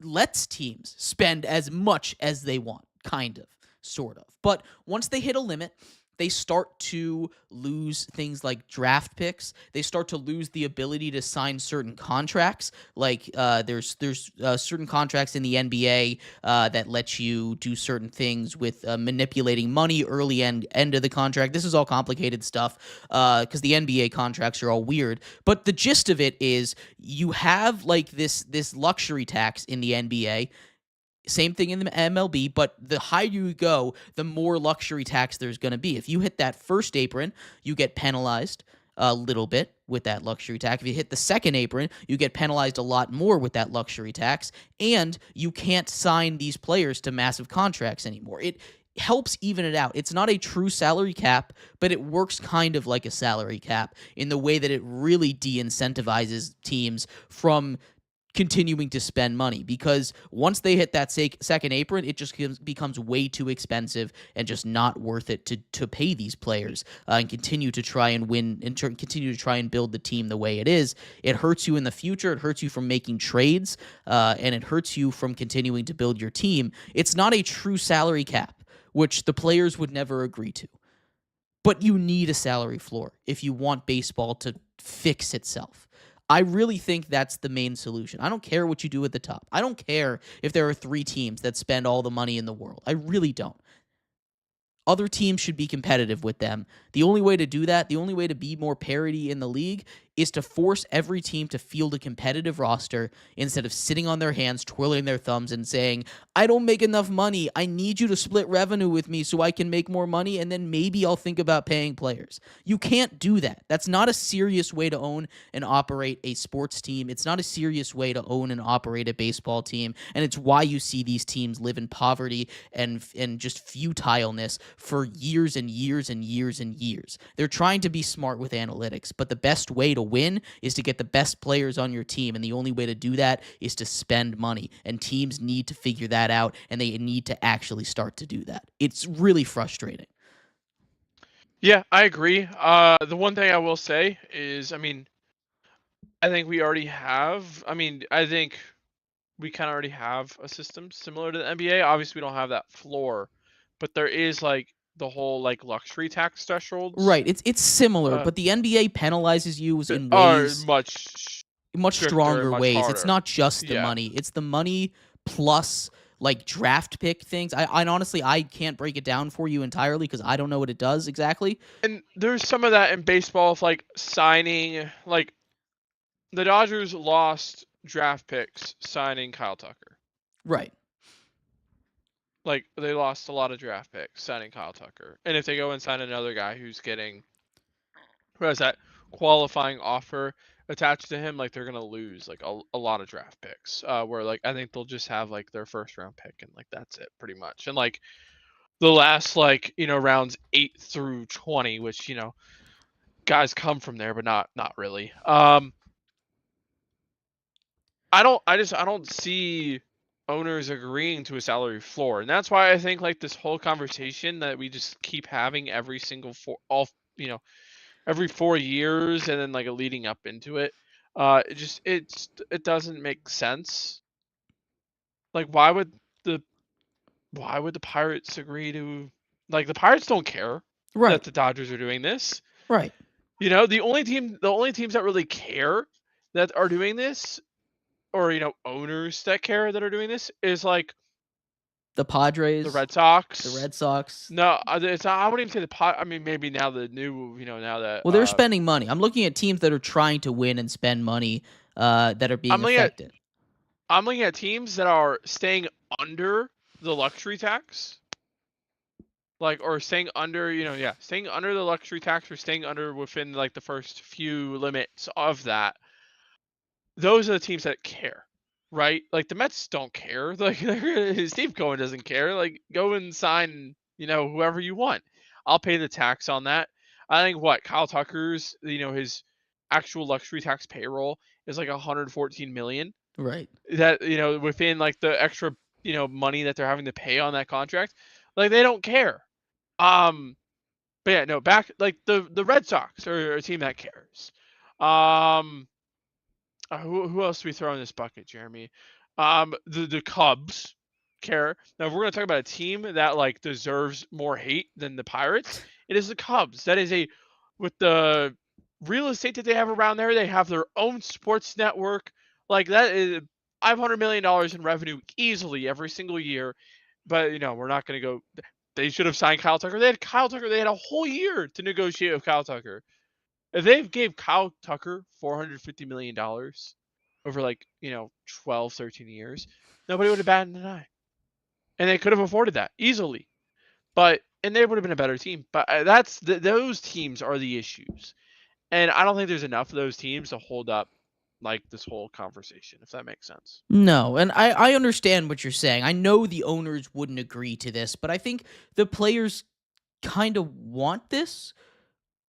lets teams spend as much as they want, kind of. Sort of. But once they hit a limit, they start to lose things like draft picks. They start to lose the ability to sign certain contracts. Like there's certain contracts in the NBA that let you do certain things with manipulating money early end of the contract. This is all complicated stuff because the NBA contracts are all weird. But the gist of it is you have like this luxury tax in the NBA. Same thing in the MLB, but the higher you go, the more luxury tax there's going to be. If you hit that first apron, you get penalized a little bit with that luxury tax. If you hit the second apron, you get penalized a lot more with that luxury tax, and you can't sign these players to massive contracts anymore. It helps even it out. It's not a true salary cap, but it works kind of like a salary cap in the way that it really de-incentivizes teams from continuing to spend money, because once they hit that second apron, it just becomes way too expensive and just not worth it to pay these players and continue to try and win and continue to try and build the team the way it is. It hurts you in the future. It hurts you from making trades, and it hurts you from continuing to build your team. It's not a true salary cap, which the players would never agree to. But you need a salary floor if you want baseball to fix itself. I really think that's the main solution. I don't care what you do at the top. I don't care if there are 3 teams that spend all the money in the world. I really don't. Other teams should be competitive with them. The only way to do that, the only way to be more parity in the league is to force every team to field a competitive roster instead of sitting on their hands, twirling their thumbs and saying, I don't make enough money. I need you to split revenue with me so I can make more money, and then maybe I'll think about paying players. You can't do that. That's not a serious way to own and operate a sports team. It's not a serious way to own and operate a baseball team, and it's why you see these teams live in poverty and just futileness for years and years and years and years. They're trying to be smart with analytics, but the best way to win is to get the best players on your team, and the only way to do that is to spend money, and teams need to figure that out, and they need to actually start to do that. It's really frustrating. Yeah, I agree. The one thing I will say is, I mean, I think we already have. I mean, I think we kind of already have a system similar to the NBA. Obviously, we don't have that floor, but there is like the whole like luxury tax thresholds. Right. It's similar, Uh, but the NBA penalizes you that in are ways much stricter and stronger much ways. It's harder. not just the Yeah. money. It's the money plus like draft pick things. I honestly I can't break it down for you entirely because I don't know what it does exactly. And there's some of that in baseball of like signing, like the Dodgers lost draft picks signing Kyle Tucker. Right. Like they lost a lot of draft picks signing Kyle Tucker. And if they go and sign another guy who has that qualifying offer attached to him, like they're gonna lose like a lot of draft picks. Where like I think they'll just have like their first round pick and like that's it pretty much. And like the last like, rounds 8 through 20, which, guys come from there, but not really. I don't see owners agreeing to a salary floor, and that's why I think like this whole conversation that we just keep having every single every 4 years, and then like leading up into it, it doesn't make sense. Like the why would the Pirates agree to, like, the Pirates don't care Right. that the Dodgers are doing this. Right. The only teams that really care that are doing this, or owners that care that are doing this, is like The the Padres, Red Sox. the Red Sox. No, it's not, I wouldn't even say I mean, maybe now the new, now that Well, they're spending money. I'm looking at teams that are trying to win and spend money that are being I'm looking at affected. I'm looking at teams that are staying under the luxury tax, like, or staying under, staying under the luxury tax, or staying under within like the first few limits of that. Those are the teams that care, right? Like the Mets don't care. Like Steve Cohen doesn't care. Like, go and sign, whoever you want. I'll pay the tax on that. I think what Kyle Tucker's, his actual luxury tax payroll is like 114 million. Right. That, within like the extra, money that they're having to pay on that contract, like they don't care. But yeah, no, back like the Red Sox are a team that cares. Um, who else do we throw in this bucket, Jeremy? The Cubs care. Now, if we're gonna talk about a team that like deserves more hate than the Pirates, it is the Cubs. That is with the real estate that they have around there, they have their own sports network. Like, that is $500 million in revenue easily every single year. But we're not gonna go. They should have signed Kyle Tucker. They had Kyle Tucker. They had a whole year to negotiate with Kyle Tucker. If they gave Kyle Tucker $450 million over like, 12, 13 years, nobody would have batted an eye. And they could have afforded that easily. And they would have been a better team. But those teams are the issues. And I don't think there's enough of those teams to hold up like this whole conversation, if that makes sense. No, and I understand what you're saying. I know the owners wouldn't agree to this, but I think the players kind of want this,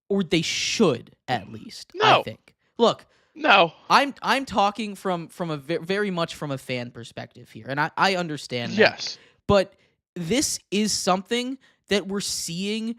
or they should at least. I No. think. Look, No. I'm talking from a very much from a fan perspective here, and I understand that. Yes. But this is something that we're seeing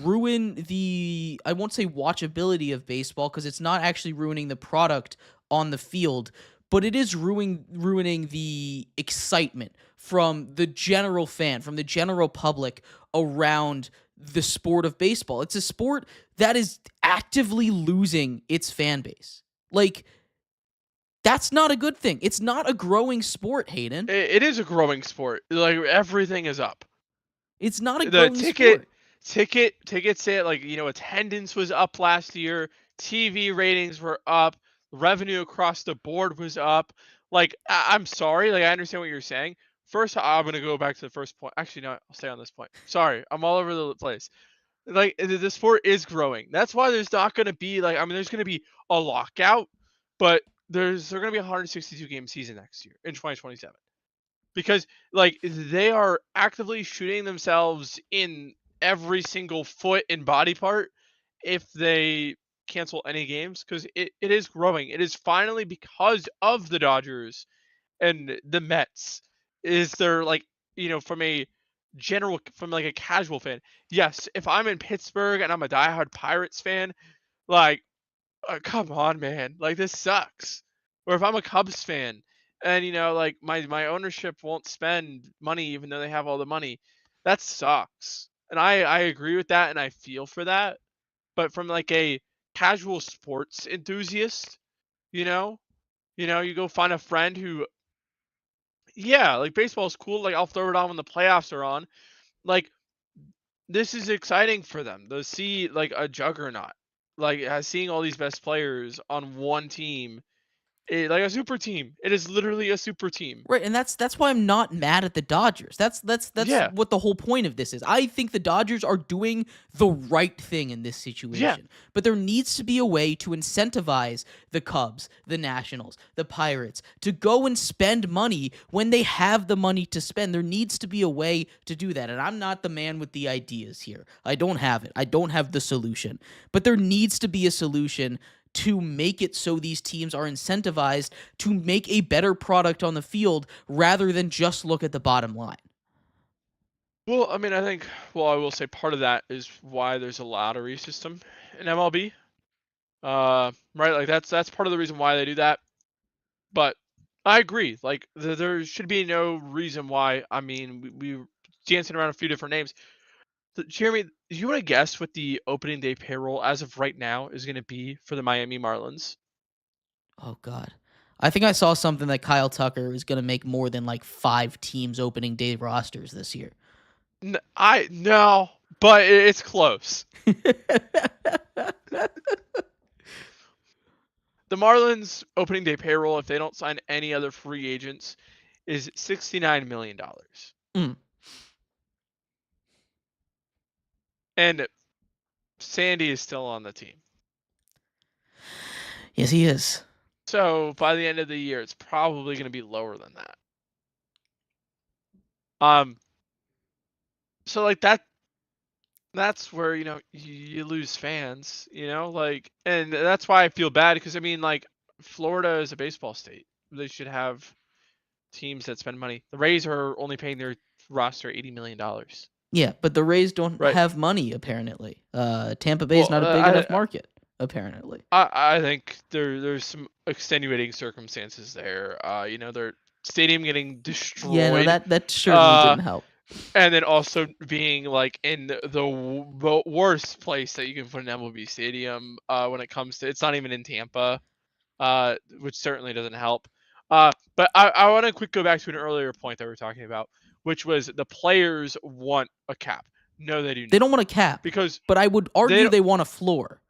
ruin the, I won't say watchability of baseball, because it's not actually ruining the product on the field, but it is ruining the excitement from the general fan, from the general public around the sport of baseball. It's a sport that is actively losing its fan base. Like, that's not a good thing. It's not a growing sport, Hayden. It is a growing sport. Like everything is up. It's not a The growing sport. tickets say like attendance was up last year. TV ratings were up. Revenue across the board was up. Like I'm sorry, like I understand what you're saying. First, I'm gonna go back to the first point. Actually, no, I'll stay on this point. Sorry, I'm all over the place. Like the sport is growing. That's why there's not gonna be like there's gonna be a lockout, but there's gonna be a 162 game season next year in 2027 because like they are actively shooting themselves in every single foot and body part if they cancel any games because it is growing. It is finally because of the Dodgers and the Mets. Is there like from like a casual fan? Yes, if I'm in Pittsburgh and I'm a diehard Pirates fan, like come on, man. Like this sucks. Or if I'm a Cubs fan and like my ownership won't spend money even though they have all the money, that sucks. And I agree with that and I feel for that. But from like a casual sports enthusiast, you know, you go find a friend who yeah, like baseball's cool, like I'll throw it on when the playoffs are on. Like this is exciting for them to see like a juggernaut. Like seeing all these best players on one team like a super team. It is literally a super team. Right, and that's why I'm not mad at the Dodgers. That's Yeah. what the whole point of this is. I think the Dodgers are doing the right thing in this Yeah. situation. But there needs to be a way to incentivize the Cubs, the Nationals, the Pirates to go and spend money when they have the money to spend. There needs to be a way to do that. And I'm not the man with the ideas here. I don't have it. I don't have the solution. But there needs to be a solution to make it so these teams are incentivized to make a better product on the field rather than just look at the bottom line. Well, I mean, I will say part of that is why there's a lottery system in MLB. Right? Like that's part of the reason why they do that. But I agree. Like there should be no reason why. I mean, we dancing around a few different names. So, Jeremy, do you want to guess what the opening day payroll as of right now is going to be for the Miami Marlins? Oh God. I think I saw something that Kyle Tucker is going to make more than like 5 teams opening day rosters this year. No, but it's close. The Marlins opening day payroll, if they don't sign any other free agents, is $69 million. Mm. And Sandy is still on the team. Yes, he is. So by the end of the year, it's probably going to be lower than that. So like that's where you lose fans, like, and that's why I feel bad because I mean like Florida is a baseball state. They should have teams that spend money. The Rays are only paying their roster $80 million. Yeah, but the Rays don't Right. have money apparently. Tampa Bay is Well, not a big enough market apparently. I think there's some extenuating circumstances there. Their stadium getting destroyed. Yeah, no, that certainly didn't help. And then also being like in the worst place that you can put an MLB stadium when it comes to, it's not even in Tampa, which certainly doesn't help. But I want to quick go back to an earlier point that we were talking about, which was the players want a cap. No, they do not. They don't want a cap, because but I would argue they want a floor.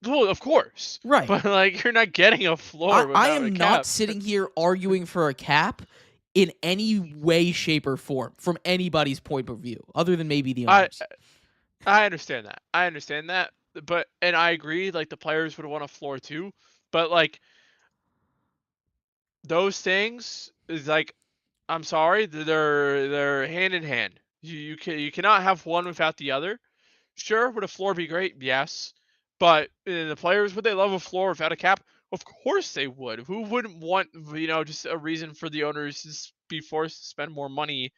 Well, of course. Right. But like you're not getting a floor without I a am cap. not sitting here arguing for a cap in any way, shape, or form from anybody's point of view, other than maybe the owners. I understand that. But and I agree, like the players would want a floor too. But like those things is like, I'm sorry, they're hand in hand. You cannot have one without the other. Sure, would a floor be great? Yes. But the players, would they love a floor without a cap? Of course they would. Who wouldn't want, just a reason for the owners to be forced to spend more money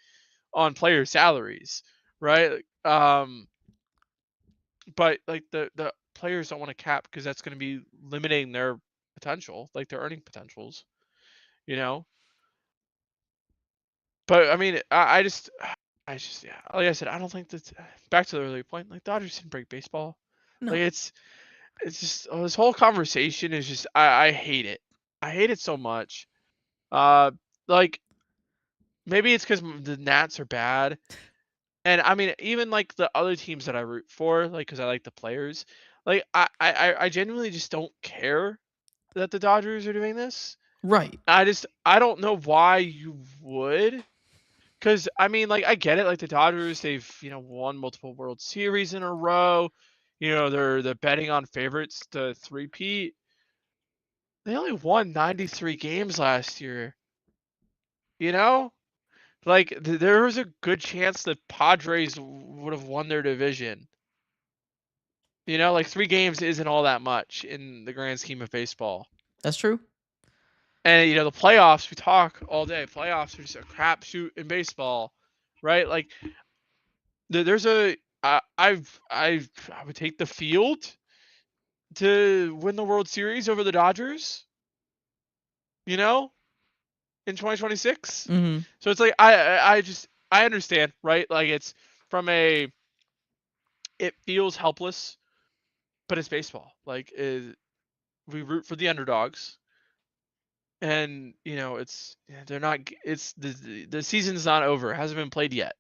on player salaries, right? But like the players don't want a cap because that's going to be limiting their potential, like their earning potentials, you know. But I mean, I like I said, I don't think that. Back to the earlier point, like Dodgers didn't break baseball. No. Like it's just this whole conversation is just I hate it. I hate it so much. Like maybe it's because the Nats are bad, and I mean even like the other teams that I root for, like because I like the players. Like I genuinely just don't care that the Dodgers are doing this. Right. I don't know why you would. Because I mean, like I get it. Like the Dodgers, they've won multiple World Series in a row. They're betting on favorites to three-peat. They only won 93 games last year. You know, like there was a good chance the Padres would have won their division. Like 3 games isn't all that much in the grand scheme of baseball. That's true. And the playoffs, we talk all day. Playoffs are just a crapshoot in baseball, right? Like there's I would take the field to win the World Series over the Dodgers, in 2026. Mm-hmm. So it's like I understand, right? Like it's from it feels helpless, but it's baseball. Like we root for the underdogs. And they're not. It's the season's not over. It hasn't been played yet.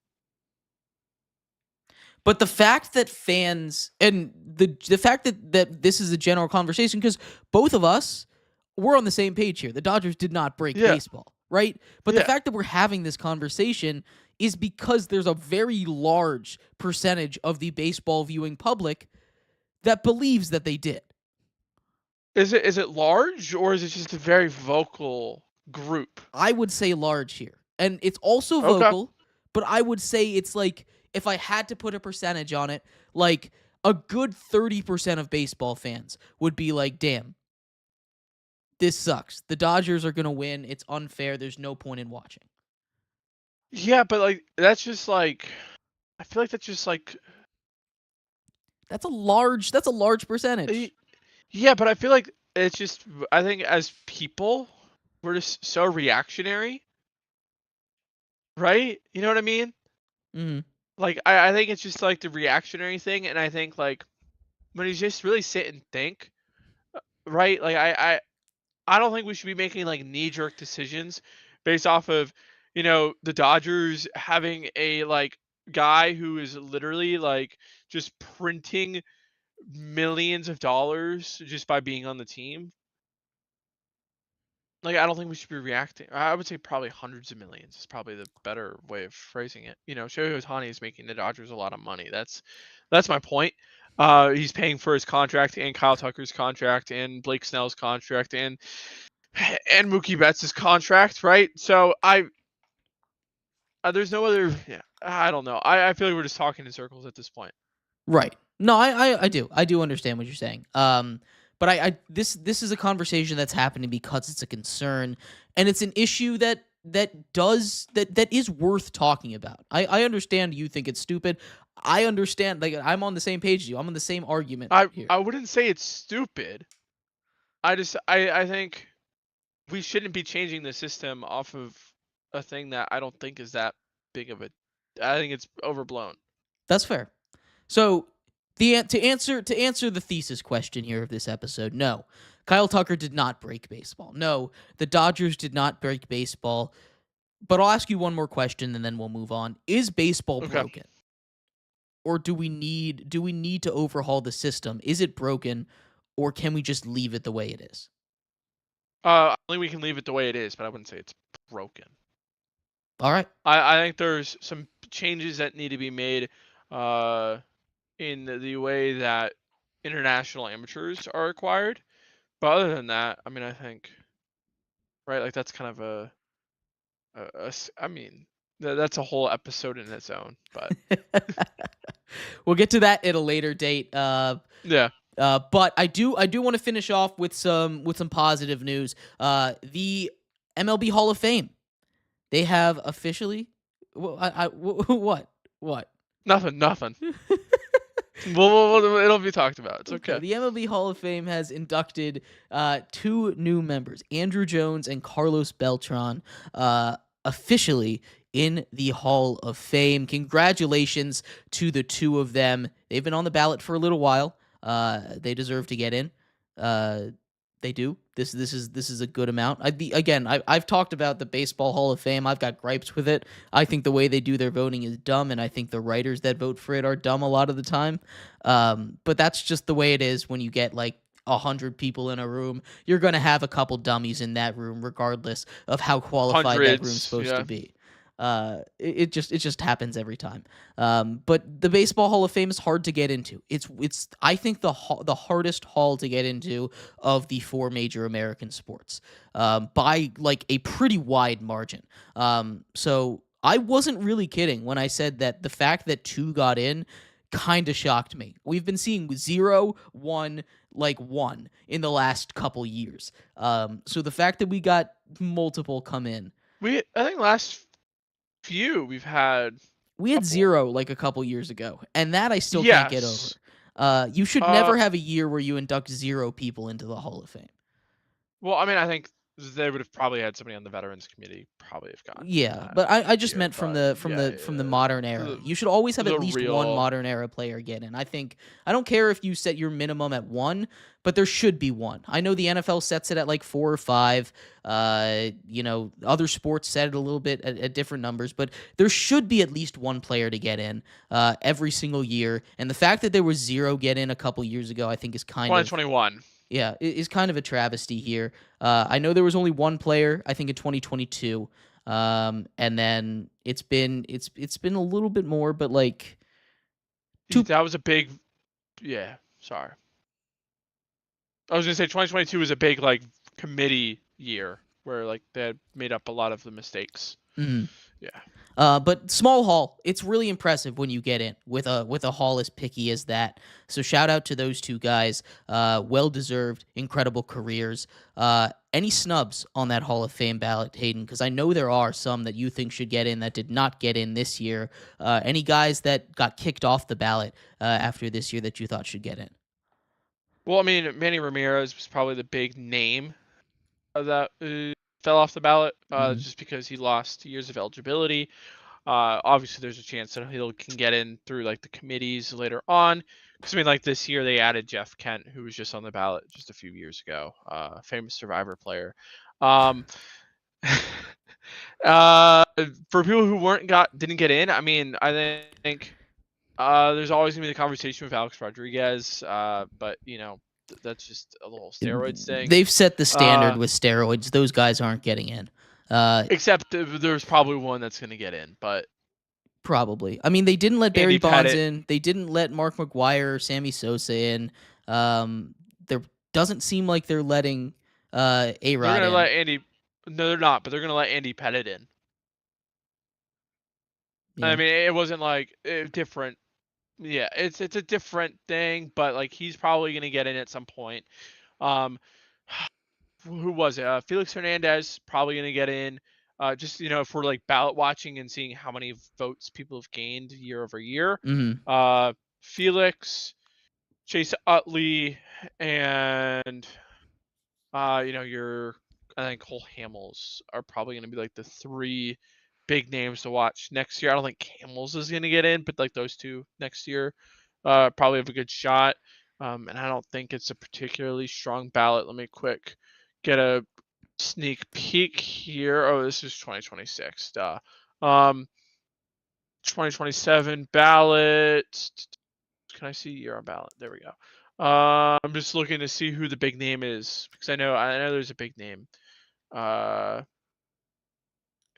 But the fact that fans and the fact that this is a general conversation, because both of us we're on the same page here. The Dodgers did not break baseball, right? But the fact that we're having this conversation is because there's a very large percentage of the baseball viewing public that believes that they did. Is it large, or is it just a very vocal group? I would say large here. And it's also vocal, but I would say it's like, if I had to put a percentage on it, like a good 30% of baseball fans would be like, damn, this sucks. The Dodgers are going to win. It's unfair. There's no point in watching. Yeah, but like that's just like, I feel like that's just like, that's a large percentage. Yeah, but I feel like it's just, I think as people, we're just so reactionary, right? You know what I mean? Mm-hmm. Like I think it's just like the reactionary thing, and I think like when you just really sit and think, right? Like I don't think we should be making like knee-jerk decisions based off of, the Dodgers having a like guy who is literally like just printing millions of dollars just by being on the team. Like I don't think we should be reacting. I would say probably hundreds of millions is probably the better way of phrasing it. Shohei Ohtani is making the Dodgers a lot of money. That's my point. He's paying for his contract and Kyle Tucker's contract and Blake Snell's contract and Mookie Betts' contract, right? So there's no other. Yeah, I don't know. I feel like we're just talking in circles at this point. Right. No, I do understand what you're saying. But this is a conversation that's happening because it's a concern, and it's an issue that is worth talking about. I understand you think it's stupid. I understand. Like I'm on the same page as you. I'm on the same argument here. I wouldn't say it's stupid. I think we shouldn't be changing the system off of a thing that I don't think is that big of a. I think it's overblown. That's fair. So to answer the thesis question here of this episode, no, Kyle Tucker did not break baseball. No, the Dodgers did not break baseball. But I'll ask you one more question and then we'll move on. Is baseball broken? Or do we need to overhaul the system? Is it broken, or can we just leave it the way it is? I think we can leave it the way it is, but I wouldn't say it's broken. All right. I think there's some changes that need to be made in the way that international amateurs are acquired. But other than that, I mean, I think, right, like that's kind of I mean, that's a whole episode in its own, but we'll get to that at a later date. Yeah. But I do want to finish off with some positive news. The MLB Hall of Fame, they have officially what? Nothing. Well, it'll be talked about. It's okay. The MLB Hall of Fame has inducted 2 new members, Andrew Jones and Carlos Beltran, officially in the Hall of Fame. Congratulations to the two of them. They've been on the ballot for a little while. They deserve to get in. Uh, they do. This is a good amount. I've talked about the Baseball Hall of Fame. I've got gripes with it. I think the way they do their voting is dumb, and I think the writers that vote for it are dumb a lot of the time. But that's just the way it is when you get like 100 people in a room. You're gonna have a couple dummies in that room, regardless of how qualified that room's Hundreds, supposed to yeah. be. It just happens every time. But the Baseball Hall of Fame is hard to get into. It's I think the hardest hall to get into of the four major American sports, by like a pretty wide margin. So I wasn't really kidding when I said that the fact that two got in kind of shocked me. We've been seeing 0, 1, like 1 in the last couple years. So the fact that we got multiple come in. I think last few we've had. We had Couple. 0 like a couple years ago, and that I still can't get over. Yes. You should never have a year where you induct 0 people into the Hall of Fame. Well, I mean, I think they would have probably had somebody on the Veterans Committee probably have gotten Yeah, that but I just year, meant from but the modern era. You should always have the at least one real- modern era player get in. I don't care if you set your minimum at 1, but there should be 1. I know the NFL sets it at like 4 or 5. Other sports set it a little bit at different numbers, but there should be at least 1 player to get in every single year. And the fact that there was 0 get in a couple years ago, I think is kind of 2021. Yeah, is kind of a travesty here. I know there was only 1 player, I think, in 2022, and then it's been a little bit more, but like That was a big. Yeah, sorry. I was gonna say 2022 was a big like committee year where like they had made up a lot of the mistakes. mhm. Yeah. But small hall, it's really impressive when you get in with a hall as picky as that. So shout out to those two guys. Well deserved, incredible careers. Any snubs on that Hall of Fame ballot, Hayden? Because I know there are some that you think should get in that did not get in this year. Any guys that got kicked off the ballot after this year that you thought should get in? Well, I mean, Manny Ramirez was probably the big name of that fell off the ballot just because he lost years of eligibility. Obviously, there's a chance that he can get in through like the committees later on. Because I mean, like this year they added Jeff Kent, who was just on the ballot just a few years ago, famous Survivor player. For people who didn't get in, I mean, I think there's always gonna be the conversation with Alex Rodriguez, but that's just a little steroids thing. They've set the standard with steroids. Those guys aren't getting in. Except there's probably one that's gonna get in, but probably. I mean, they didn't let Barry Andy Bonds Pettit. in. They didn't let Mark McGwire or Sammy Sosa in. There doesn't seem like they're letting A-Rod they're gonna in. let Andy. No, they're not, but they're gonna let Andy Pettit in. Yeah. I mean, it wasn't like different. Yeah, it's a different thing, but like he's probably gonna get in at some point. Who was it? Felix Hernandez probably gonna get in. Just if we're like ballot watching and seeing how many votes people have gained year over year. Felix, Chase Utley, and I think Cole Hamels are probably gonna be like the 3 big names to watch next year. I don't think Hamels is gonna get in, but like those 2 next year probably have a good shot. And I don't think it's a particularly strong ballot. Let me quick get a sneak peek here. Oh, this is 2026. 2027 ballot. Can I see year on ballot? There we go. I'm just looking to see who the big name is because I know there's a big name.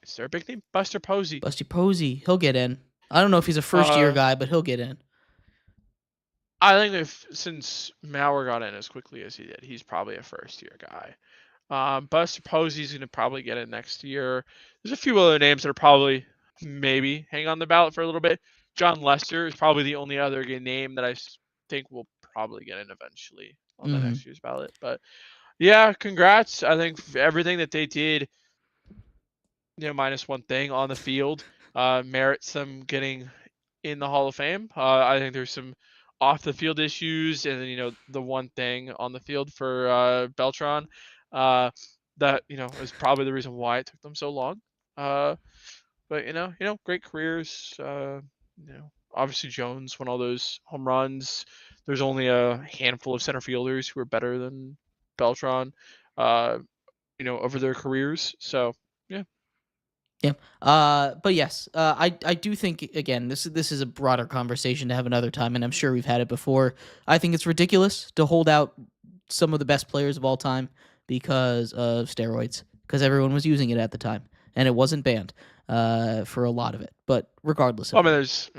Is there a big name? Buster Posey. Buster Posey, he'll get in. I don't know if he's a first-year guy, but he'll get in. I think since Mauer got in as quickly as he did, he's probably a first-year guy. Buster Posey's going to probably get in next year. There's a few other names that are probably maybe hang on the ballot for a little bit. John Lester is probably the only other name that I think will probably get in eventually on the next year's ballot. But yeah, congrats. I think everything that they did, minus one thing on the field, merits them getting in the Hall of Fame. I think there's some off the field issues, and then the one thing on the field for Beltran that is probably the reason why it took them so long. But But great careers. Obviously Jones won all those home runs. There's only a handful of center fielders who are better than Beltran, over their careers. So yeah. Yeah. But yes, I do think again this is a broader conversation to have another time, and I'm sure we've had it before. I think it's ridiculous to hold out some of the best players of all time because of steroids, because everyone was using it at the time, and it wasn't banned for a lot of it. But regardless of I mean, that, there's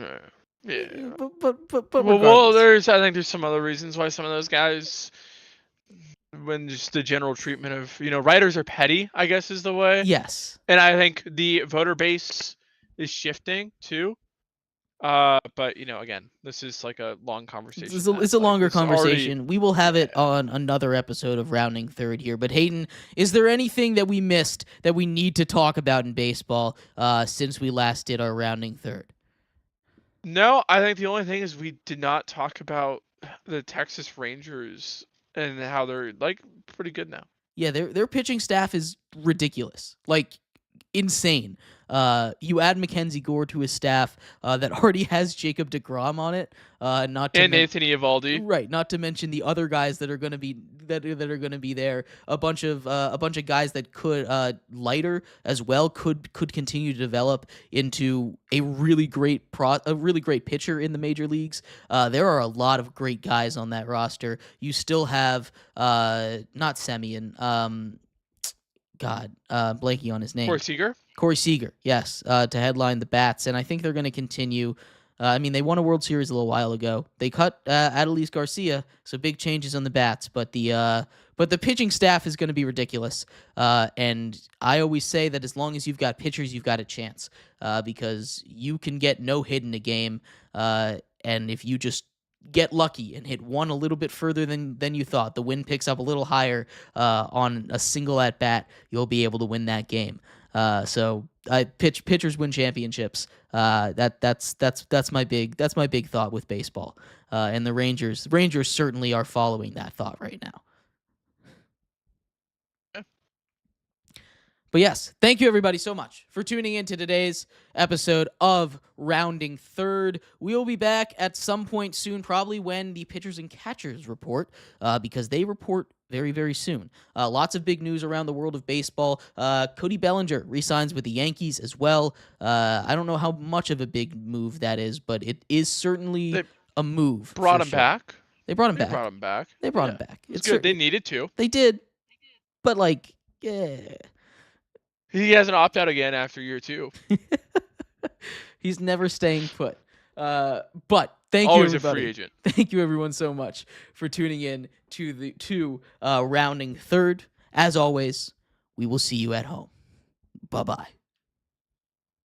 yeah. but Well, regardless, I think there's some other reasons why some of those guys, when just the general treatment of writers are petty, I guess is the way. yes. And I think the voter base is shifting too. But again, this is like a long conversation. It's a longer conversation. We will have it on another episode of Rounding Third here. But Hayden, is there anything that we missed that we need to talk about in baseball since we last did our Rounding Third? No, I think the only thing is we did not talk about the Texas Rangers and how they're like pretty good now. Yeah, their pitching staff is ridiculous. Like insane. You add MacKenzie Gore to his staff that already has Jacob deGrom on it. Not to Anthony Eovaldi, right? Not to mention the other guys that are going to be that are going to be there. A bunch of guys that could lighter as well could continue to develop into a really great pitcher in the major leagues. There are a lot of great guys on that roster. You still have not Semien. Blanking on his name. Corey Seager, yes, to headline the bats, and I think they're going to continue. They won a World Series a little while ago. They cut Adolis Garcia, so big changes on the bats, but the pitching staff is going to be ridiculous. And I always say that as long as you've got pitchers, you've got a chance, because you can get no hit in a game, and if you just get lucky and hit one a little bit further than you thought, the wind picks up a little higher on a single at bat, you'll be able to win that game. So pitchers win championships. That's my big thought with baseball. And the Rangers certainly are following that thought right now. But yes, thank you everybody so much for tuning in to today's episode of Rounding Third. We'll be back at some point soon, probably when the pitchers and catchers report, because they report very, very soon. Lots of big news around the world of baseball. Cody Bellinger re-signs with the Yankees as well. I don't know how much of a big move that is, but it is certainly a move. They brought him back. They brought him back. They brought him back. It's good. They needed to. They did. But yeah. He has an opt-out again after year 2. He's never staying put. But thank Always you, everybody. A free agent. Thank you, everyone, so much for tuning in to Rounding Third. As always, we will see you at home. Bye-bye.